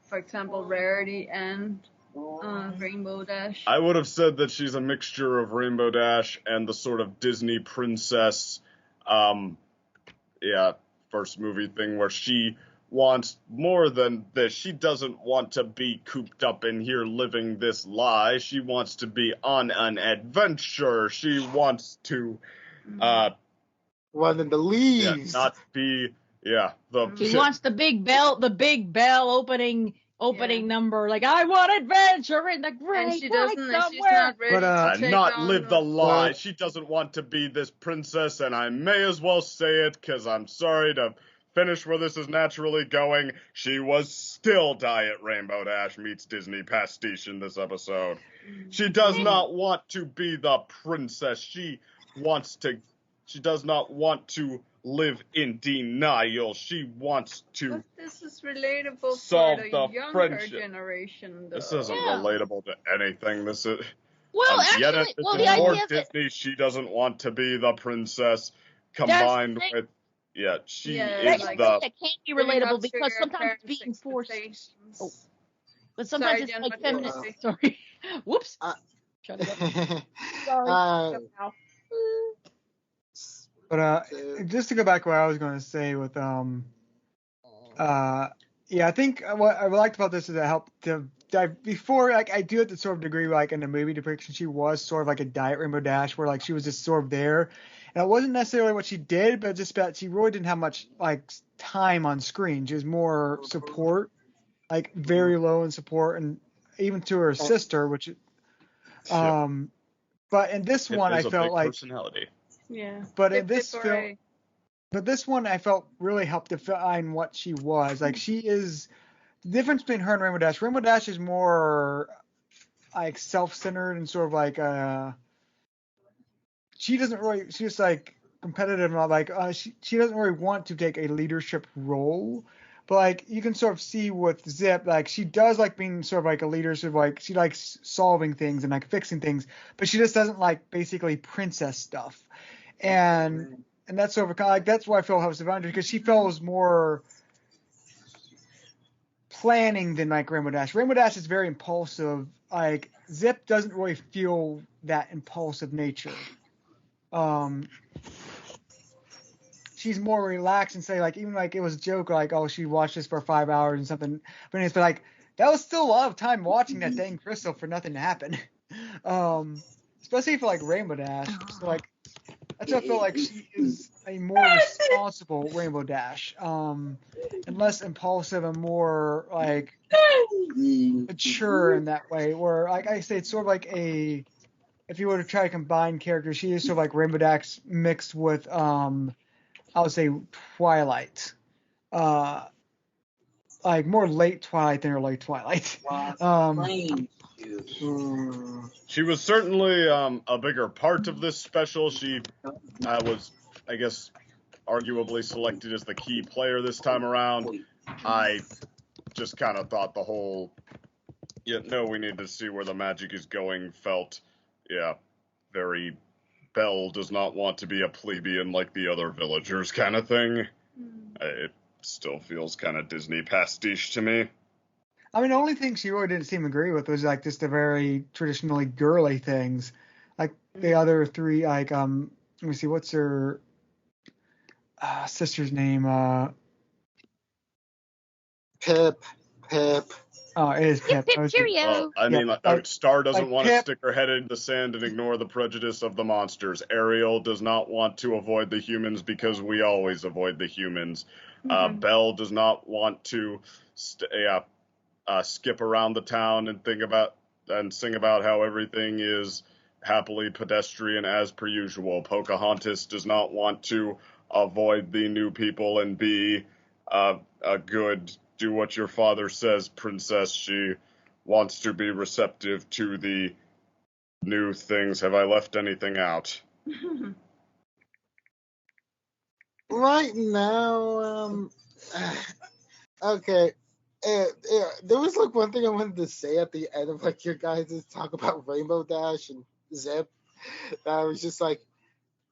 [SPEAKER 2] for example, Rarity and Rainbow Dash.
[SPEAKER 3] I would have said that she's a mixture of Rainbow Dash and the sort of Disney princess, first movie thing where she wants more than this. She doesn't want to be cooped up in here living this lie. She wants to be on an adventure. She wants to,
[SPEAKER 5] Run in the leaves.
[SPEAKER 3] not be,
[SPEAKER 4] She wants the big bell opening number. Like, I want adventure in the great
[SPEAKER 2] And she doesn't.
[SPEAKER 4] white
[SPEAKER 2] She's
[SPEAKER 4] somewhere.
[SPEAKER 2] not ready
[SPEAKER 1] But,
[SPEAKER 2] to
[SPEAKER 3] and
[SPEAKER 2] take
[SPEAKER 3] not
[SPEAKER 2] on
[SPEAKER 3] live the lie.
[SPEAKER 5] Well-
[SPEAKER 3] She doesn't want to be this princess, and I may as well say it, because I'm sorry to finish where this is naturally going. She was still Diet Rainbow Dash meets Disney pastiche in this episode. She does not want to be the princess. She does not want to live in denial. She wants to.
[SPEAKER 2] But this is relatable
[SPEAKER 3] solve
[SPEAKER 2] for the
[SPEAKER 3] the
[SPEAKER 2] younger
[SPEAKER 3] friendship.
[SPEAKER 2] generation, though.
[SPEAKER 3] This isn't
[SPEAKER 4] Yeah.
[SPEAKER 3] relatable to anything. This is.
[SPEAKER 4] Well,
[SPEAKER 3] Yet
[SPEAKER 4] actually,
[SPEAKER 3] it's
[SPEAKER 4] the
[SPEAKER 3] more
[SPEAKER 4] idea that
[SPEAKER 3] Disney. She doesn't want to be the princess, combined
[SPEAKER 4] thing.
[SPEAKER 3] with, she
[SPEAKER 2] Yeah,
[SPEAKER 3] is
[SPEAKER 4] that
[SPEAKER 3] the.
[SPEAKER 4] can't be
[SPEAKER 2] Living up
[SPEAKER 4] relatable
[SPEAKER 2] to
[SPEAKER 4] because
[SPEAKER 2] your
[SPEAKER 4] sometimes it's
[SPEAKER 2] parents'
[SPEAKER 4] being forced.
[SPEAKER 2] expectations.
[SPEAKER 4] Oh. But sometimes
[SPEAKER 2] Sorry,
[SPEAKER 4] it's
[SPEAKER 2] Jen,
[SPEAKER 4] like
[SPEAKER 2] what
[SPEAKER 4] feminist.
[SPEAKER 2] did you say?
[SPEAKER 4] Sorry. Whoops. Shut it up. Sorry.
[SPEAKER 1] But just to go back to what I was going to say with I think what I liked about this is it helped to dive before, like, I do have to sort of degree, like, in the movie depiction she was sort of like a Diet Rainbow Dash where like she was just sort of there, And it wasn't necessarily what she did, but just that she really didn't have much like time on screen. She was more support, like very low in support, and even to her sister, which but in this one I
[SPEAKER 3] is a
[SPEAKER 1] felt
[SPEAKER 3] big
[SPEAKER 1] like
[SPEAKER 3] personality.
[SPEAKER 2] Yeah.
[SPEAKER 1] but in
[SPEAKER 2] Pip
[SPEAKER 1] this
[SPEAKER 2] or
[SPEAKER 1] film
[SPEAKER 2] a-
[SPEAKER 1] but this one I felt really helped define what she was. Like she is the difference between her and Rainbow Dash. Rainbow Dash is more like self-centered and sort of like she doesn't really she's just like competitive and all, like she doesn't really want to take a leadership role. But like you can sort of see with Zip, like she does like being sort of like a leader, sort of like she likes solving things and like fixing things, but she just doesn't like basically princess stuff. And that's sort of like that's why I feel House of Boundaries, because she feels more planning than like Rainbow Dash. Rainbow Dash is very impulsive. Like Zip doesn't really feel that impulsive nature. She's more relaxed and say like even like it was a joke like oh she watched this for 5 hours and something, but it's like that was still a lot of time watching that dang crystal for nothing to happen. Especially for like Rainbow Dash. So like that's why I feel like she is a more responsible Rainbow Dash, and less impulsive and more like mature in that way. Where like I say, it's sort of like if you were to try to combine characters, she is sort of like Rainbow Dash mixed with I would say Twilight, like more late Twilight than early Twilight.
[SPEAKER 3] She was certainly a bigger part of this special. She was, I guess, arguably selected as the key player this time around. I just kind of thought the whole, we need to see where the magic is going felt, very Belle does not want to be a plebeian like the other villagers kind of thing. It still feels kind of Disney pastiche to me.
[SPEAKER 1] I mean, the only thing she really didn't seem to agree with was like just the very traditionally girly things. Like the other three, like let me see, what's her sister's name?
[SPEAKER 5] Pip.
[SPEAKER 1] Oh, it is Pip.
[SPEAKER 4] Pip, cheerio.
[SPEAKER 3] Star doesn't want to
[SPEAKER 1] Pip.
[SPEAKER 3] stick her head in the sand and ignore the prejudice of the monsters. Ariel does not want to avoid the humans because we always avoid the humans. Belle does not want to skip around the town and sing about how everything is happily pedestrian as per usual. Pocahontas does not want to avoid the new people and be a good do what your father says princess. She wants to be receptive to the new things. Have I left anything out?
[SPEAKER 5] Right now, okay. There was like one thing I wanted to say at the end of like your guys' talk about Rainbow Dash and Zip. That I was just like,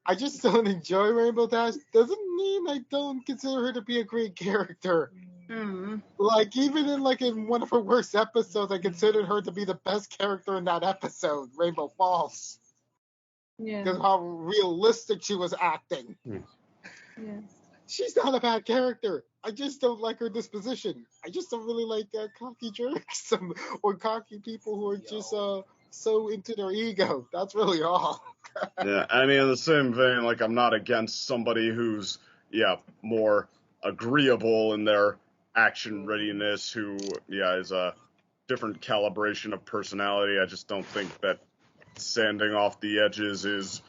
[SPEAKER 5] I just don't enjoy Rainbow Dash. Doesn't mean I don't consider her to be a great character. Like even in one of her worst episodes, I considered her to be the best character in that episode, Rainbow Falls.
[SPEAKER 2] Yeah.
[SPEAKER 5] Because how realistic she was acting.
[SPEAKER 2] Yeah.
[SPEAKER 5] She's not a bad character. I just don't like her disposition. I just don't really like cocky jerks or cocky people who are just so into their ego. That's really all.
[SPEAKER 3] Yeah, I mean, in the same vein, like, I'm not against somebody who's, more agreeable in their action readiness, who, is a different calibration of personality. I just don't think that sanding off the edges is,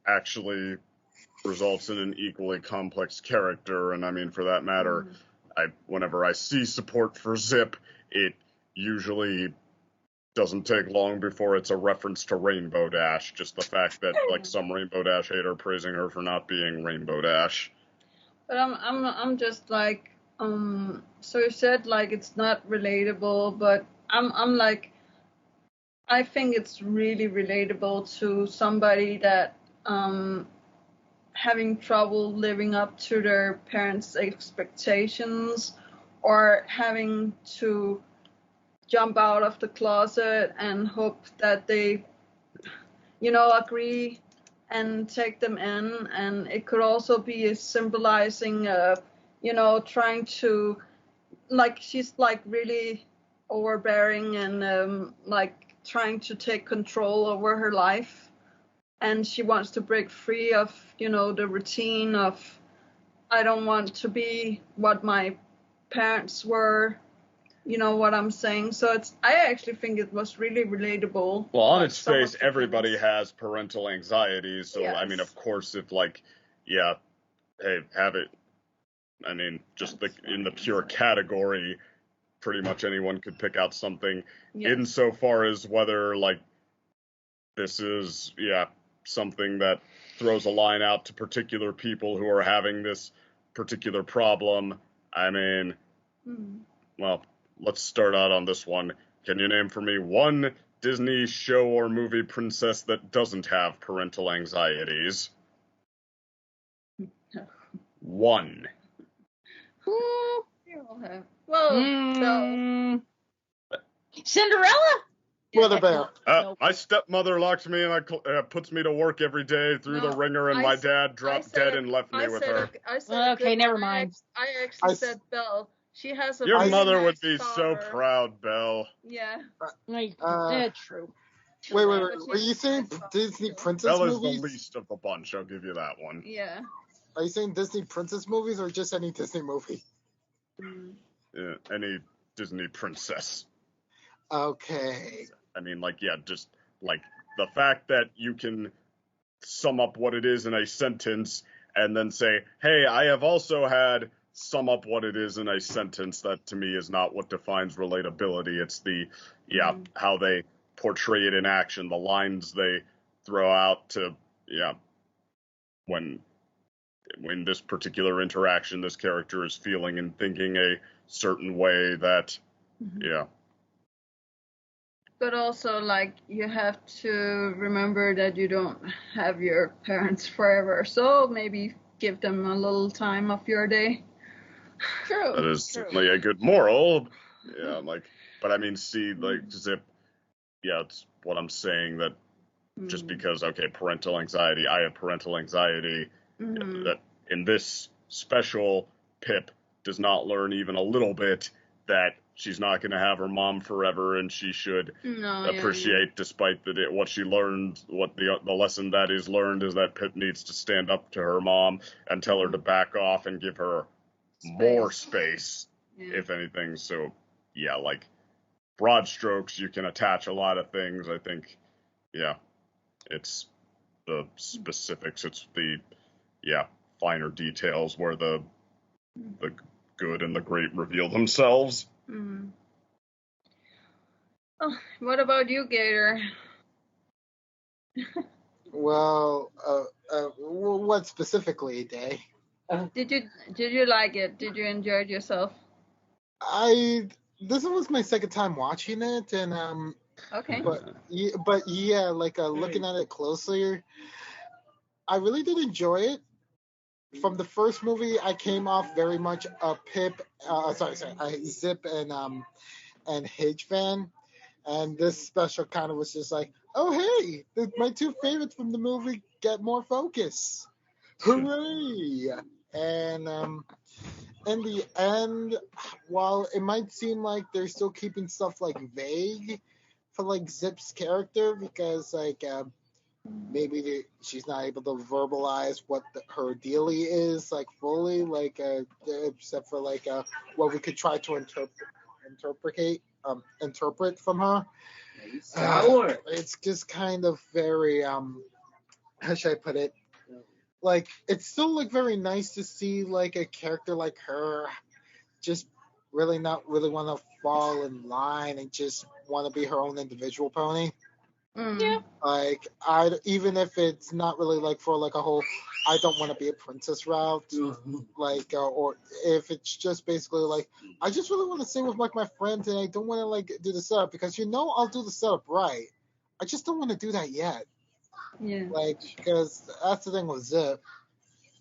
[SPEAKER 3] actually results in an equally complex character. And I mean, for that matter, whenever I see support for Zip, it usually doesn't take long before it's a reference to Rainbow Dash. Just the fact that like some Rainbow Dash hater praising her for not being Rainbow Dash.
[SPEAKER 2] But I'm just like so you said like it's not relatable, but I'm like I think it's really relatable to somebody that having trouble living up to their parents' expectations, or having to jump out of the closet and hope that they, agree and take them in. And it could also be symbolizing, trying to, like, she's like really overbearing and like trying to take control over her life. and she wants to break free of, the routine of, I don't want to be what my parents were. You know what I'm saying? So I actually think it was really relatable.
[SPEAKER 3] Well, on
[SPEAKER 2] like,
[SPEAKER 3] its
[SPEAKER 2] some of
[SPEAKER 3] face,
[SPEAKER 2] the
[SPEAKER 3] everybody
[SPEAKER 2] things.
[SPEAKER 3] has parental anxiety. So, I mean,
[SPEAKER 2] Yes.
[SPEAKER 3] of course, if like, yeah, hey, have it. I mean, just in the pure category, pretty much anyone could pick out something.
[SPEAKER 2] Yes.
[SPEAKER 3] Insofar as whether like this is, something that throws a line out to particular people who are having this particular problem. I mean, well, let's start out on this one. Can you name for me one Disney show or movie princess that doesn't have parental anxieties? One.
[SPEAKER 2] Well,
[SPEAKER 4] Cinderella?
[SPEAKER 5] Brother Bear.
[SPEAKER 4] No.
[SPEAKER 3] My stepmother locks me and puts me to work every day through the ringer, and my dad dropped dead and left me with her.
[SPEAKER 2] I said
[SPEAKER 4] Okay, never mind.
[SPEAKER 2] I actually said Belle. She has a
[SPEAKER 3] Your
[SPEAKER 2] really
[SPEAKER 3] mother
[SPEAKER 2] nice
[SPEAKER 3] would be
[SPEAKER 2] daughter.
[SPEAKER 3] so proud, Belle.
[SPEAKER 2] Yeah.
[SPEAKER 4] True.
[SPEAKER 5] Wait. Are you saying Disney princess
[SPEAKER 3] Belle is
[SPEAKER 5] movies?
[SPEAKER 3] the least of the bunch. I'll give you that one.
[SPEAKER 2] Yeah.
[SPEAKER 5] Are you saying Disney princess movies or just any Disney movie?
[SPEAKER 3] Yeah, any Disney princess.
[SPEAKER 5] Okay.
[SPEAKER 3] I mean, just like the fact that you can sum up what it is in a sentence and then say, hey, I have also had sum up what it is in a sentence. That to me is not what defines relatability. It's the, how they portray it in action, the lines they throw out to, when this particular interaction, this character is feeling and thinking a certain way that,
[SPEAKER 2] But also, you have to remember that you don't have your parents forever. So maybe give them a little time of your day.
[SPEAKER 4] True.
[SPEAKER 3] That is certainly a good moral. Yeah, but I mean, see, Zip, it's what I'm saying, that just because, parental anxiety, I have parental anxiety, that in this special, Pip does not learn even a little bit that she's not going to have her mom forever, and she should appreciate, despite what she learned, what the lesson that is learned is that Pip needs to stand up to her mom and tell her to back off and give her more space, if anything. So, broad strokes, you can attach a lot of things. I think, it's the specifics. It's the, finer details where the good and the great reveal themselves.
[SPEAKER 2] Oh, what about you, Gator?
[SPEAKER 5] Well, what specifically, Day?
[SPEAKER 2] Did you like it? Did you enjoy it yourself?
[SPEAKER 5] This was my second time watching it, and
[SPEAKER 2] okay.
[SPEAKER 5] Looking at it closely, I really did enjoy it. From the first movie, I came off very much a Pip, Zip and Hitch fan, and this special kind of was just like, oh hey, my two favorites from the movie get more focus, hooray! And in the end, while it might seem like they're still keeping stuff vague for Zip's character, because maybe she's not able to verbalize what her dealie is fully, except for what we could try to interpret from her. It's just kind of very how should I put it? It's still very nice to see a character like her just really not really want to fall in line and just want to be her own individual pony.
[SPEAKER 4] Yeah.
[SPEAKER 5] Even if it's not really for a whole I don't want to be a princess route, or if it's just basically I just really want to stay with my friends and I don't want to do the setup because I'll do the setup right. I just don't want to do that yet.
[SPEAKER 2] Yeah.
[SPEAKER 5] Because that's the thing with Zip.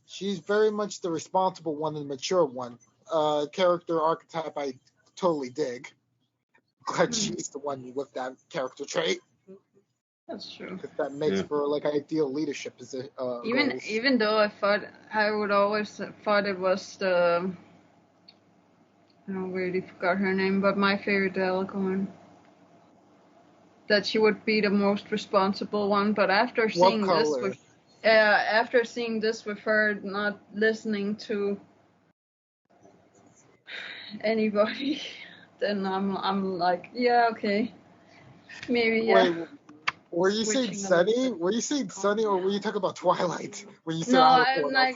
[SPEAKER 5] She's very much the responsible one and the mature one. Character archetype I totally dig. Glad she's the one with that character trait.
[SPEAKER 2] That's true.
[SPEAKER 5] Because that makes for ideal leadership
[SPEAKER 2] even though I would always thought it was the, I really forgot her name, but my favorite Alicorn. that she would be the most responsible one. But after seeing this with her not listening to anybody, then I'm like, yeah, okay, maybe, yeah.
[SPEAKER 5] Wait, were you saying Sunny? Were you saying Sunny, or were you talking about Twilight when you said
[SPEAKER 2] I like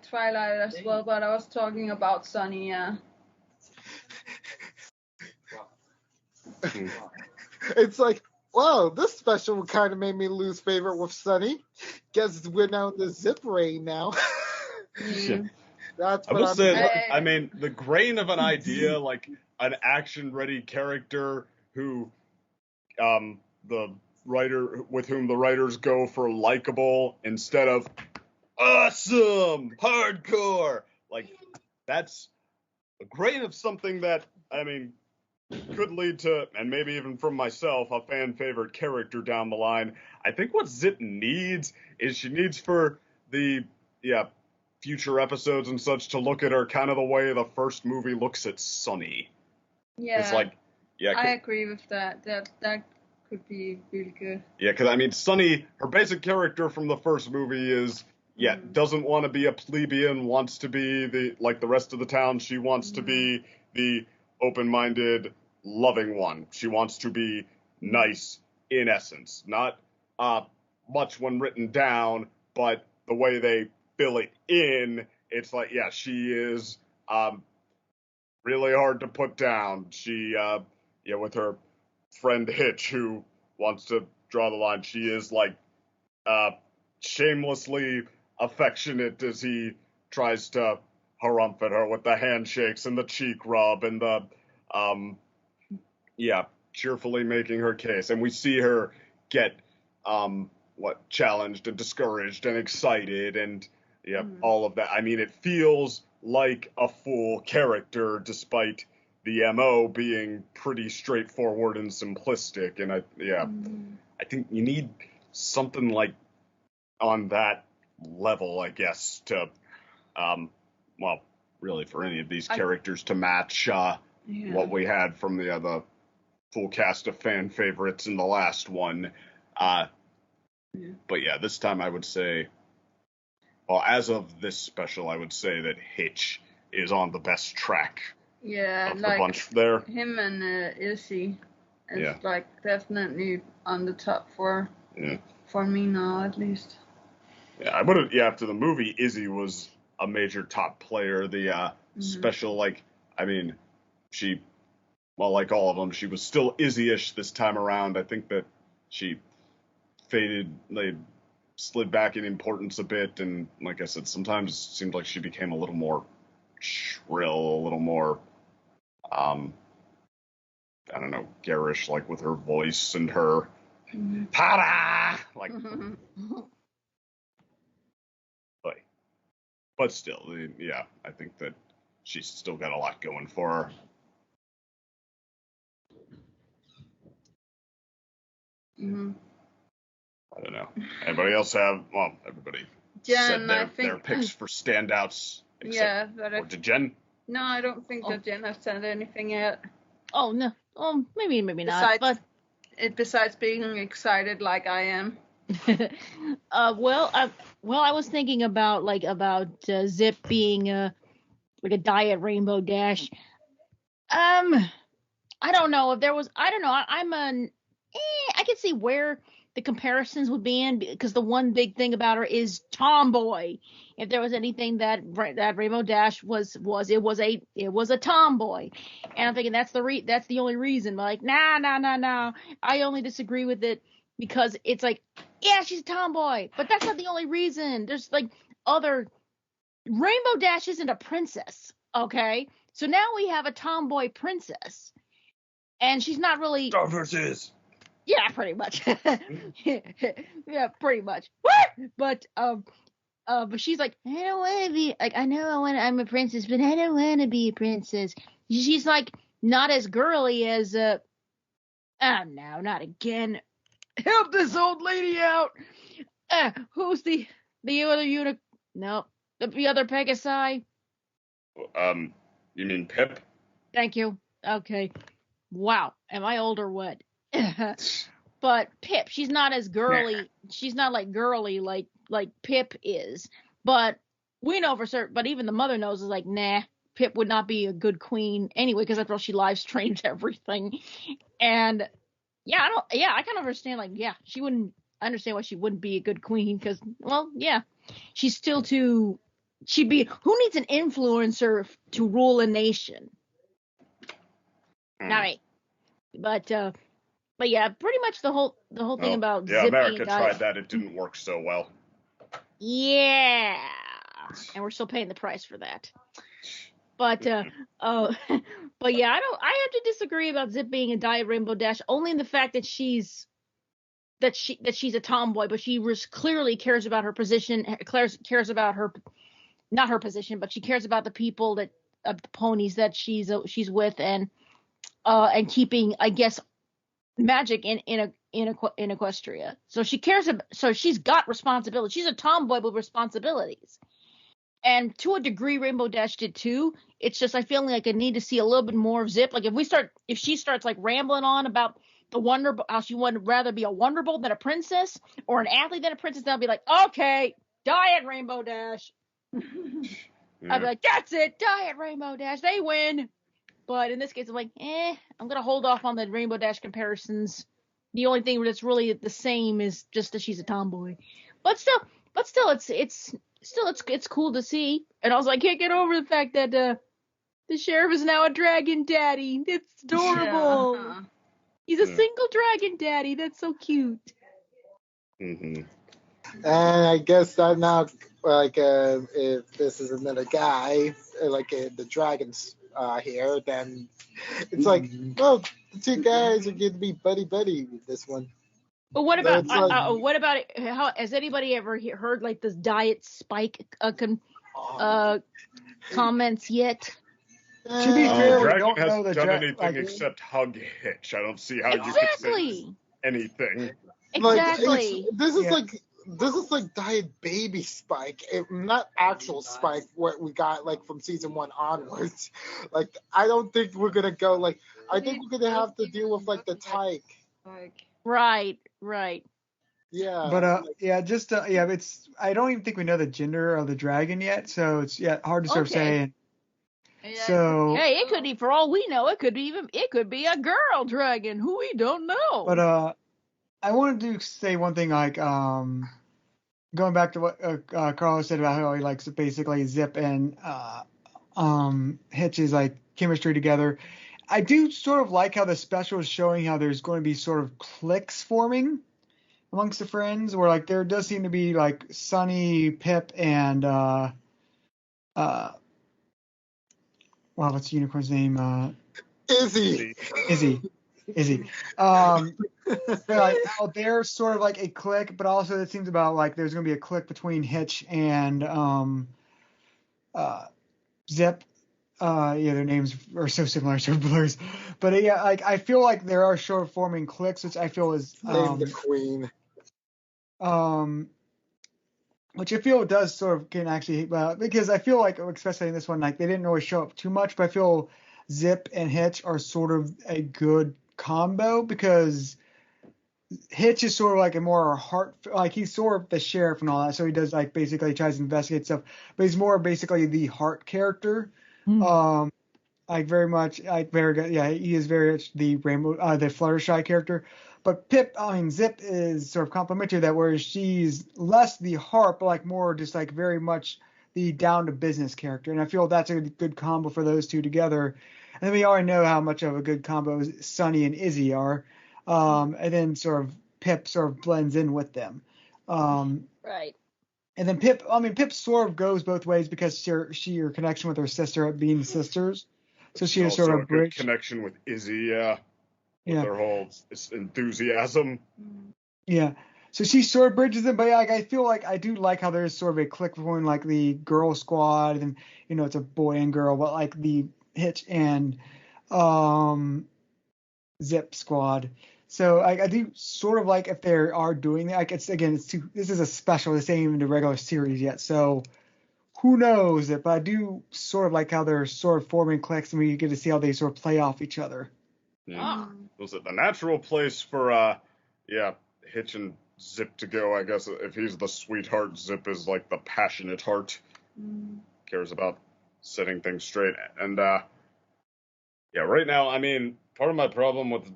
[SPEAKER 2] Twilight as well, but I was talking about Sunny, yeah.
[SPEAKER 5] It's like, wow, this special kind of made me lose favorite with Sunny. Guess we're now in the zip rain now. That's
[SPEAKER 3] I
[SPEAKER 5] what
[SPEAKER 3] will
[SPEAKER 5] I'm
[SPEAKER 3] say, I mean, the grain of an idea, like an action-ready character who, the writer with whom the writers go for likable instead of awesome, hardcore. Like, that's a grain of something that, I mean, could lead to, and maybe even from myself, a fan favorite character down the line. I think what Zip needs is she needs for the future episodes and such to look at her kind of the way the first movie looks at Sunny.
[SPEAKER 2] Yeah.
[SPEAKER 3] It's like,
[SPEAKER 2] I agree with that. That could be really good.
[SPEAKER 3] Yeah, because I mean, Sunny, her basic character from the first movie is doesn't want to be a plebeian, wants to be the rest of the town. She wants to be the open-minded, loving one. She wants to be nice in essence, not much when written down, but the way they fill it in, it's like, yeah, she is really hard to put down. She, with her friend Hitch, who wants to draw the line, she is like shamelessly affectionate as he tries to harumph at her with the handshakes and the cheek rub and the cheerfully making her case. And we see her get challenged and discouraged and excited and all of that. I mean, it feels like a full character despite the MO being pretty straightforward and simplistic. And I think you need something like on that level, I guess, to really for any of these characters to match what we had from the full cast of fan favorites in the last one. But yeah, this time I would say, well, as of this special, I would say that Hitch is on the best track.
[SPEAKER 2] Yeah,
[SPEAKER 3] of
[SPEAKER 2] like
[SPEAKER 3] the bunch there.
[SPEAKER 2] Him and Izzy is like definitely on the top for me now, at least.
[SPEAKER 3] Yeah, I would have. Yeah, after the movie, Izzy was a major top player. The special, like, I mean, she, well, like all of them, she was still Izzy-ish this time around. I think that she faded, they slid back in importance a bit, and like I said, sometimes it seemed like she became a little more shrill, a little more, I don't know, garish, like with her voice and her ta-da, like. But still, yeah, I think that she's still got a lot going for her. I don't know. Anybody else have? Well, everybody
[SPEAKER 2] Jen,
[SPEAKER 3] said their picks for standouts. Or did Jen?
[SPEAKER 2] No, I don't think that Jen has said anything yet.
[SPEAKER 4] Oh no. Oh, maybe not.
[SPEAKER 2] Besides being excited like I am.
[SPEAKER 4] I was thinking about Zip being like a diet Rainbow Dash. I don't know if there was. I don't know. I can see where the comparisons would be in, because the one big thing about her is tomboy. If there was anything that Rainbow Dash was it was a tomboy, and I'm thinking that's the only reason. Like, nah. I only disagree with it because it's like, yeah, she's a tomboy, but that's not the only reason. There's like other. Rainbow Dash isn't a princess, okay? So now we have a tomboy princess, and she's not really.
[SPEAKER 3] Star Versus.
[SPEAKER 4] Yeah, pretty much. Yeah, pretty much. What? But she's like, I don't want to be like. I'm a princess, but I don't want to be a princess. She's like not as girly as oh no, not again. Help this old lady out. Who's the other unicorn? No, the other Pegasi.
[SPEAKER 3] You mean Pip?
[SPEAKER 4] Thank you. Okay. Wow. Am I old or what? But Pip, she's not as girly. She's not like girly like Pip is. But we know for certain. But even the mother knows is like, nah, Pip would not be a good queen anyway, because after all, she live streams everything. And I kind of understand. Like, yeah, she wouldn't. I understand why she wouldn't be a good queen, because, well, yeah, she's still too. She'd be. Who needs an influencer to rule a nation? All right, but yeah, pretty much the whole thing about
[SPEAKER 3] yeah,
[SPEAKER 4] Zippy
[SPEAKER 3] America
[SPEAKER 4] and
[SPEAKER 3] tried that. It didn't work so well.
[SPEAKER 4] Yeah, and we're still paying the price for that. But but yeah, I have to disagree about Zip being a Diet Rainbow Dash, only in the fact that she's a tomboy, but she clearly cares about her position. Cares about her, not her position, but she cares about the people the ponies that she's with, and keeping, I guess, magic in Equestria. So she cares. So she's got responsibility. She's a tomboy with responsibilities. And to a degree, Rainbow Dash did too. It's just I feel like I need to see a little bit more of Zip. Like if she starts like rambling on about the how she would rather be a Wonderbolt than a princess, or an athlete than a princess, then I'll be like, okay, Diet Rainbow Dash. I'll be like, that's it, Diet Rainbow Dash, they win. But in this case, I'm like, I'm gonna hold off on the Rainbow Dash comparisons. The only thing that's really the same is just that she's a tomboy. But still, it's cool to see. And also, I can't get over the fact that the sheriff is now a dragon daddy. It's adorable. Yeah. He's a single dragon daddy. That's so cute.
[SPEAKER 5] Mm-hmm. And I guess that now, like, if this is another guy, like the dragons here, then it's like, well, the two guys are going to be buddy with this one.
[SPEAKER 4] But what about how has anybody ever heard like this Diet Spike comments yet?
[SPEAKER 1] To be fair, we don't
[SPEAKER 3] Dragon
[SPEAKER 1] know the
[SPEAKER 3] hasn't done anything except hug Hitch. I don't see how you could say anything.
[SPEAKER 4] Exactly.
[SPEAKER 5] Like, this is like Diet Baby Spike, not actual Spike. What we got like from season 1 onwards. Like, I don't think we're gonna go like. I think we're gonna have to deal with like the Tyke.
[SPEAKER 4] Right.
[SPEAKER 5] Yeah.
[SPEAKER 1] But it's. I don't even think we know the gender of the dragon yet, so it's hard to start saying. So
[SPEAKER 4] hey, it could be, for all we know, it could be a girl dragon who we don't know.
[SPEAKER 1] But I wanted to say one thing, like going back to what Carlos said about how he likes basically Zip and Hitch's like chemistry together. I do sort of like how the special is showing how there's going to be sort of cliques forming amongst the friends, where like there does seem to be like Sunny, Pip, and what's the unicorn's name?
[SPEAKER 5] Izzy.
[SPEAKER 1] Like how they're sort of like a clique, but also it seems about like there's gonna be a clique between Hitch and Zip. Their names are so similar, so blurs. But like I feel like there are sort of forming cliques, which I feel is
[SPEAKER 5] the queen.
[SPEAKER 1] Which I feel does sort of can actually, because I feel like, especially in this one, like they didn't always show up too much, but I feel Zip and Hitch are sort of a good combo, because Hitch is sort of like a more like he's sort of the sheriff and all that, so he does like basically tries to investigate stuff, but he's more basically the heart character. Like very much, like very good. Yeah, he is very much the Rainbow, the Fluttershy character. But Zip is sort of complementary to that, whereas she's less the heart, but like more just like very much the down to business character. And I feel that's a good combo for those two together. And then we already know how much of a good combo Sunny and Izzy are. And then sort of Pip sort of blends in with them.
[SPEAKER 4] Right.
[SPEAKER 1] And then Pip sort of goes both ways, because her connection with her sister being sisters. So she has sort of a bridge.
[SPEAKER 3] Good connection with Izzy, with their whole enthusiasm.
[SPEAKER 1] Yeah. So she sort of bridges them, but like I feel like I do like how there's sort of a clique between like the girl squad, and it's a boy and girl, but like the Hitch and Zip squad. So I do sort of like if they are doing that. Like this is a special. This ain't even the regular series yet, so who knows it? But I do sort of like how they're sort of forming cliques, and we get to see how they sort of play off each other.
[SPEAKER 3] Yeah. Was it the natural place for, Hitch and Zip to go, I guess, if he's the sweetheart, Zip is like the passionate heart. Cares about setting things straight. And, right now, I mean, part of my problem with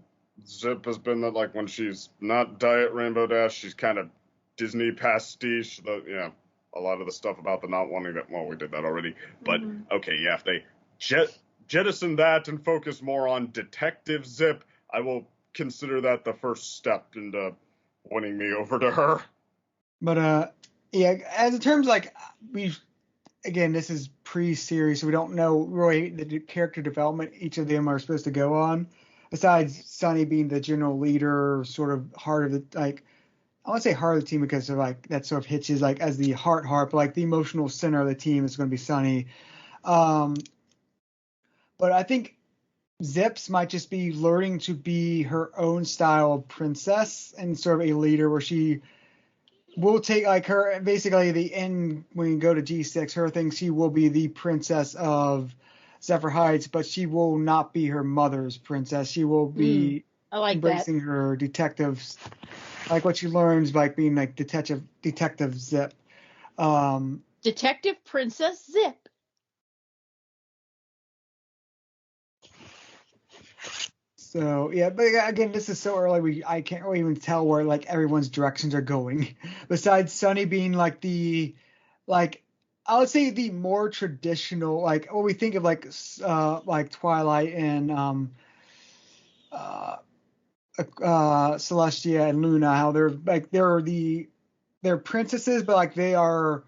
[SPEAKER 3] Zip has been that, like, when she's not Diet Rainbow Dash, she's kind of Disney pastiche. A lot of the stuff about the not wanting to, well, we did that already. But, okay, yeah, if they jettison that and focus more on Detective Zip, I will consider that the first step into winning me over to her.
[SPEAKER 1] But, as in terms, like, again, this is pre-series, so we don't know really the character development each of them are supposed to go on. Besides Sunny being the general leader, sort of heart of the, like, I want to say heart of the team because of, like, that sort of Hitches, like, as the heart, but, like, the emotional center of the team is going to be Sunny. But I think Zips might just be learning to be her own style of princess and sort of a leader where she will take, like, her, basically the end, when you go to G6, her thing, she will be the princess of Zephyr Heights, but she will not be her mother's princess. She will be embracing her detectives, like what she learns by being like Detective Zip.
[SPEAKER 4] Detective Princess Zip.
[SPEAKER 1] So yeah, but again, this is so early. I can't really even tell where like everyone's directions are going. Besides Sunny being like I would say the more traditional, like what we think of like Twilight and Celestia and Luna, how they're princesses, but like they are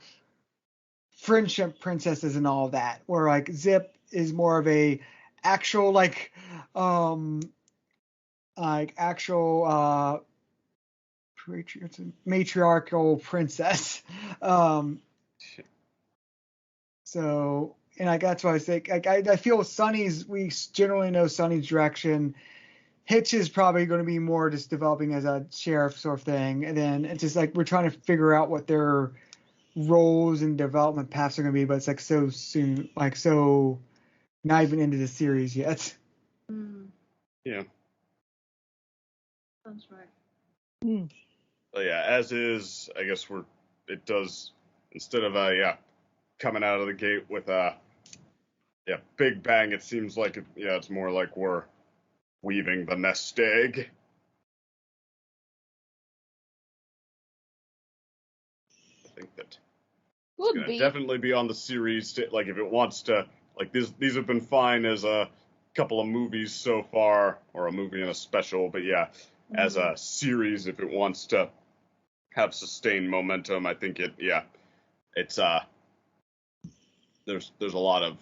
[SPEAKER 1] friendship princesses and all of that. Where like Zip is more of a actual matriarchal princess. So, and that's why I say, I feel Sunny's, we generally know Sunny's direction. Hitch is probably going to be more just developing as a sheriff sort of thing. And then it's just like we're trying to figure out what their roles and development paths are going to be, but it's like so soon, like so not even into the series yet.
[SPEAKER 3] Yeah.
[SPEAKER 2] That's right.
[SPEAKER 3] But yeah, as is, I guess it does, instead of, coming out of the gate with big bang, it seems like it's more like we're weaving the nest egg. I think that it's going to definitely be on the series, like if it wants to, like these have been fine as a couple of movies so far, or a movie and a special, but as a series, if it wants to have sustained momentum, I think it's there's a lot of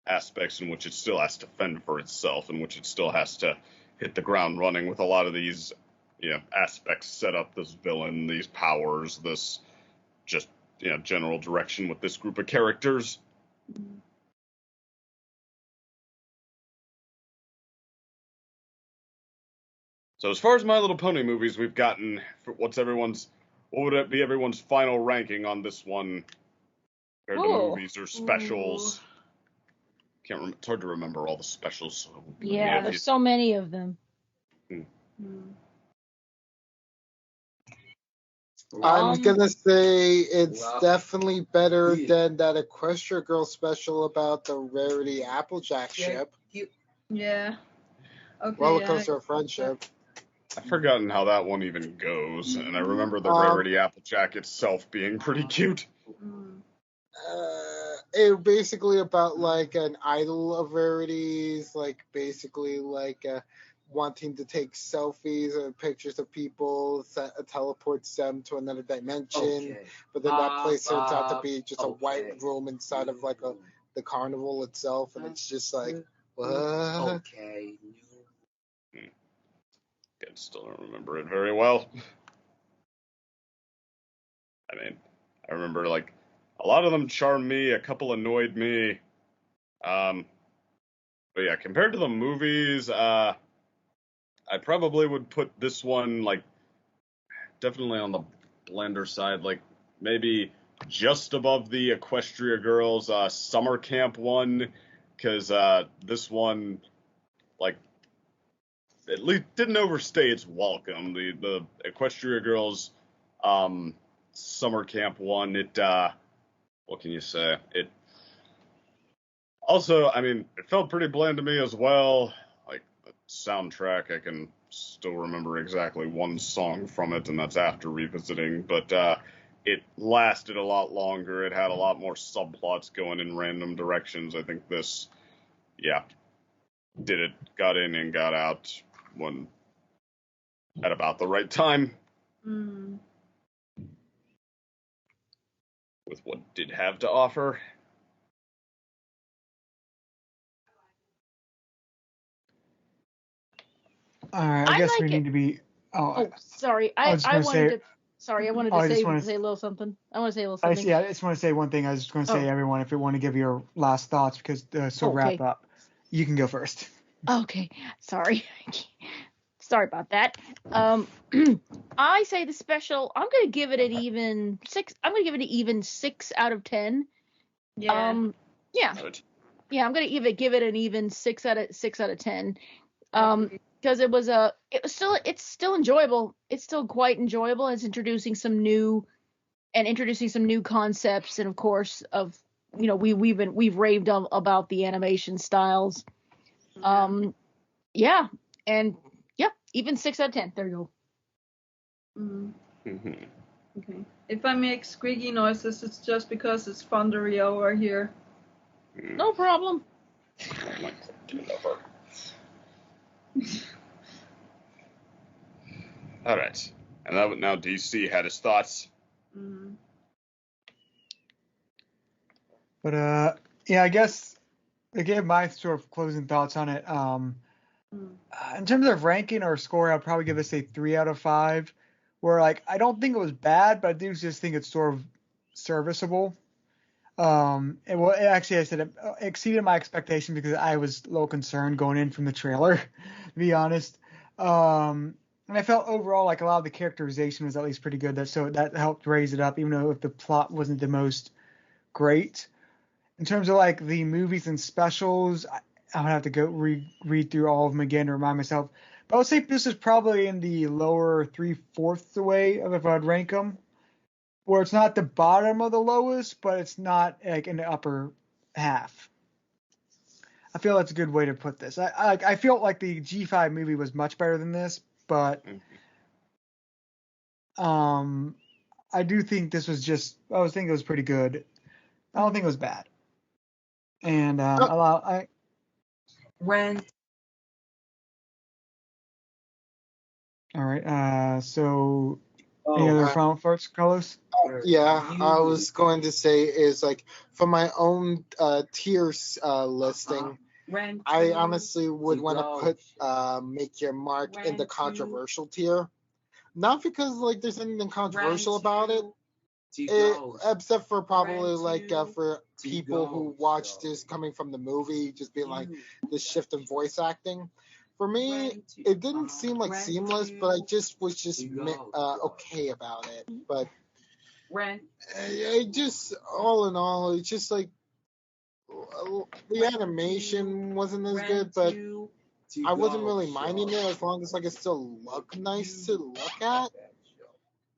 [SPEAKER 3] aspects in which it still has to fend for itself, in which it still has to hit the ground running with a lot of these aspects set up, this villain, these powers, this just general direction with this group of characters. So as far as My Little Pony movies we've gotten, what would it be everyone's final ranking on this one compared to movies or specials? Can't remember. It's hard to remember all the specials. So
[SPEAKER 4] there's so many of them.
[SPEAKER 5] I'm gonna say it's definitely better than that Equestria Girl special about the Rarity Applejack ship.
[SPEAKER 2] Yeah. Okay.
[SPEAKER 5] Roller Coaster of Friendship.
[SPEAKER 3] I've forgotten how that one even goes, and I remember the Rarity Applejack itself being pretty cute.
[SPEAKER 5] It basically about like an idol of Rarities, like basically like wanting to take selfies or pictures of people, teleports them to another dimension, but then that place turns out to be just a white room inside of like the carnival itself, and it's just like, what?
[SPEAKER 3] I still don't remember it very well. I mean, I remember like a lot of them charmed me, a couple annoyed me. But yeah, compared to the movies, I probably would put this one like definitely on the blender side, like maybe just above the Equestria Girls summer camp one, because this one, like, at least didn't overstay its welcome. The Equestria Girls summer camp one, what can you say? It also, I mean, it felt pretty bland to me as well. Like the soundtrack, I can still remember exactly one song from it, and that's After Revisiting, but it lasted a lot longer. It had a lot more subplots going in random directions. I think this, got in and got out when at about the right time.
[SPEAKER 2] Mm.
[SPEAKER 3] With what it did have to offer.
[SPEAKER 1] All right, I guess we
[SPEAKER 4] like
[SPEAKER 1] need to be.
[SPEAKER 4] Oh, sorry.
[SPEAKER 1] I was just gonna say.
[SPEAKER 4] I wanted to say a little something. I want to say a little something.
[SPEAKER 1] I just want to say one thing. I was just going to say, everyone, if you want to give your last thoughts, because wrap up, you can go first.
[SPEAKER 4] Okay, sorry. Sorry about that. I say the special. I'm going to give it an even 6. I'm going to give it an even 6 out of 10.
[SPEAKER 2] Yeah.
[SPEAKER 4] Yeah. Yeah, I'm going to give it an even 6 out of 10. Because it's still enjoyable. It's still quite enjoyable. It's introducing some new concepts, and of course we've raved about the animation styles. Even 6 out of 10. There you go.
[SPEAKER 2] Mm-hmm. Okay. If I make squeaky noises, it's just because it's thundery over here.
[SPEAKER 4] No problem.
[SPEAKER 3] All right. And now DC had his thoughts.
[SPEAKER 2] Mm-hmm.
[SPEAKER 1] But I guess to give my sort of closing thoughts on it. In terms of ranking or score, I'd probably give this a 3 out of 5. Where I don't think it was bad, but I do just think it's sort of serviceable. Actually, I said it exceeded my expectation because I was a little concerned going in from the trailer, to be honest. And I felt overall like a lot of the characterization was at least pretty good. That helped raise it up, even though if the plot wasn't the most great. In terms of the movies and specials, I would have to go read through all of them again to remind myself. But I would say this is probably in the lower 3/4 way of if I'd rank them, where it's not the bottom of the lowest, but it's not in the upper half. I feel that's a good way to put this. I feel like the G5 movie was much better than this, but I do think this was I think it was pretty good. I don't think it was bad. And
[SPEAKER 5] Rent.
[SPEAKER 1] All right. So any other final thoughts, Carlos?
[SPEAKER 5] Yeah, I was going to say is for my own tiers listing, I honestly would want to put Make Your Mark in the controversial tier. Not because there's anything controversial about it, except for probably for people who watch this coming from the movie, just being the shift in voice acting. For me, it didn't seem seamless, but I was okay about it. But I just, all in all, it's just the animation wasn't as good, but I wasn't really minding it as long as it still looked nice to look at.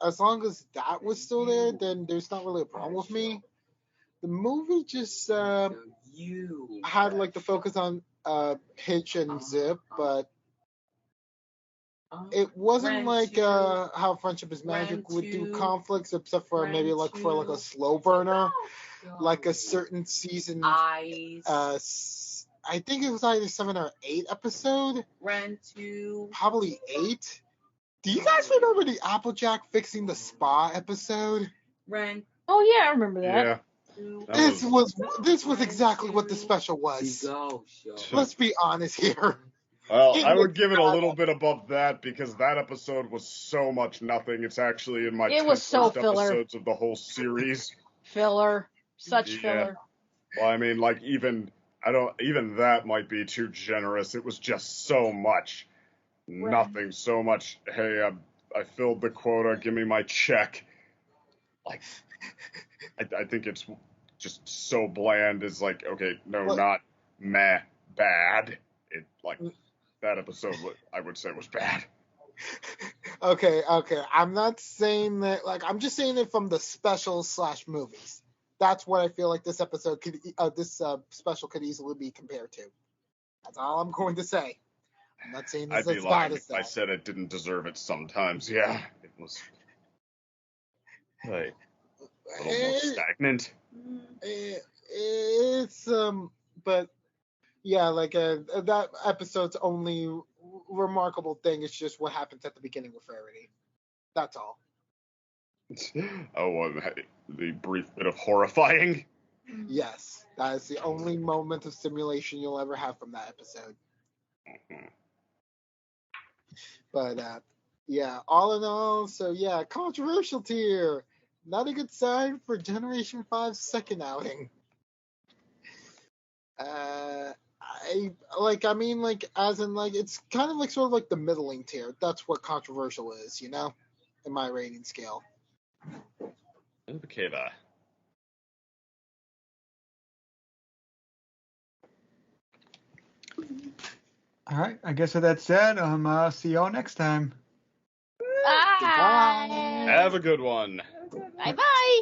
[SPEAKER 5] As long as that was still there, then there's not really a problem with me. The movie just had the focus on Pitch and Zip, but it wasn't how Friendship is Magic would do conflicts, except for maybe for a slow burner, a certain season. I think it was either 7 or 8 episode. Probably 8. Do you guys remember the Applejack fixing the spa episode?
[SPEAKER 4] Oh yeah, I remember that.
[SPEAKER 3] Yeah.
[SPEAKER 5] This was exactly what the special was. Let's be honest here.
[SPEAKER 3] Well, I would give it a little bit above that because that episode was so much nothing. It's actually in my 10 worst episodes of the whole series.
[SPEAKER 4] Filler. Such filler.
[SPEAKER 3] Well, I mean, even that might be too generous. It was just so much nothing, so much, hey, I filled the quota, give me my check. I think it's just so bland. It's okay, no, not meh, bad. It that episode, I would say, was bad.
[SPEAKER 5] Okay. I'm not saying that. Like, I'm just saying it from the specials/movies. That's what I feel like this episode could, this special could easily be compared to. That's all I'm going to say. I'm not saying this
[SPEAKER 3] I'd be
[SPEAKER 5] as
[SPEAKER 3] lying
[SPEAKER 5] bad as
[SPEAKER 3] if
[SPEAKER 5] that.
[SPEAKER 3] I said it didn't deserve it sometimes. Yeah, it was like a little more stagnant.
[SPEAKER 5] It's but yeah, like that episode's only remarkable thing is just what happens at the beginning with Rarity. That's all.
[SPEAKER 3] Oh, the brief bit of horrifying.
[SPEAKER 5] Yes, that is the only moment of stimulation you'll ever have from that episode.
[SPEAKER 3] Mhm.
[SPEAKER 5] But yeah, all in all, so yeah, controversial tier. Not a good sign for Generation 5's second outing. As in, like, it's kind of like sort of like the middling tier. That's what controversial is, you know, in my rating scale.
[SPEAKER 3] Okay, that.
[SPEAKER 1] All right. I guess with that said, see y'all next time.
[SPEAKER 4] Bye.
[SPEAKER 3] Have a good one.
[SPEAKER 4] Bye bye.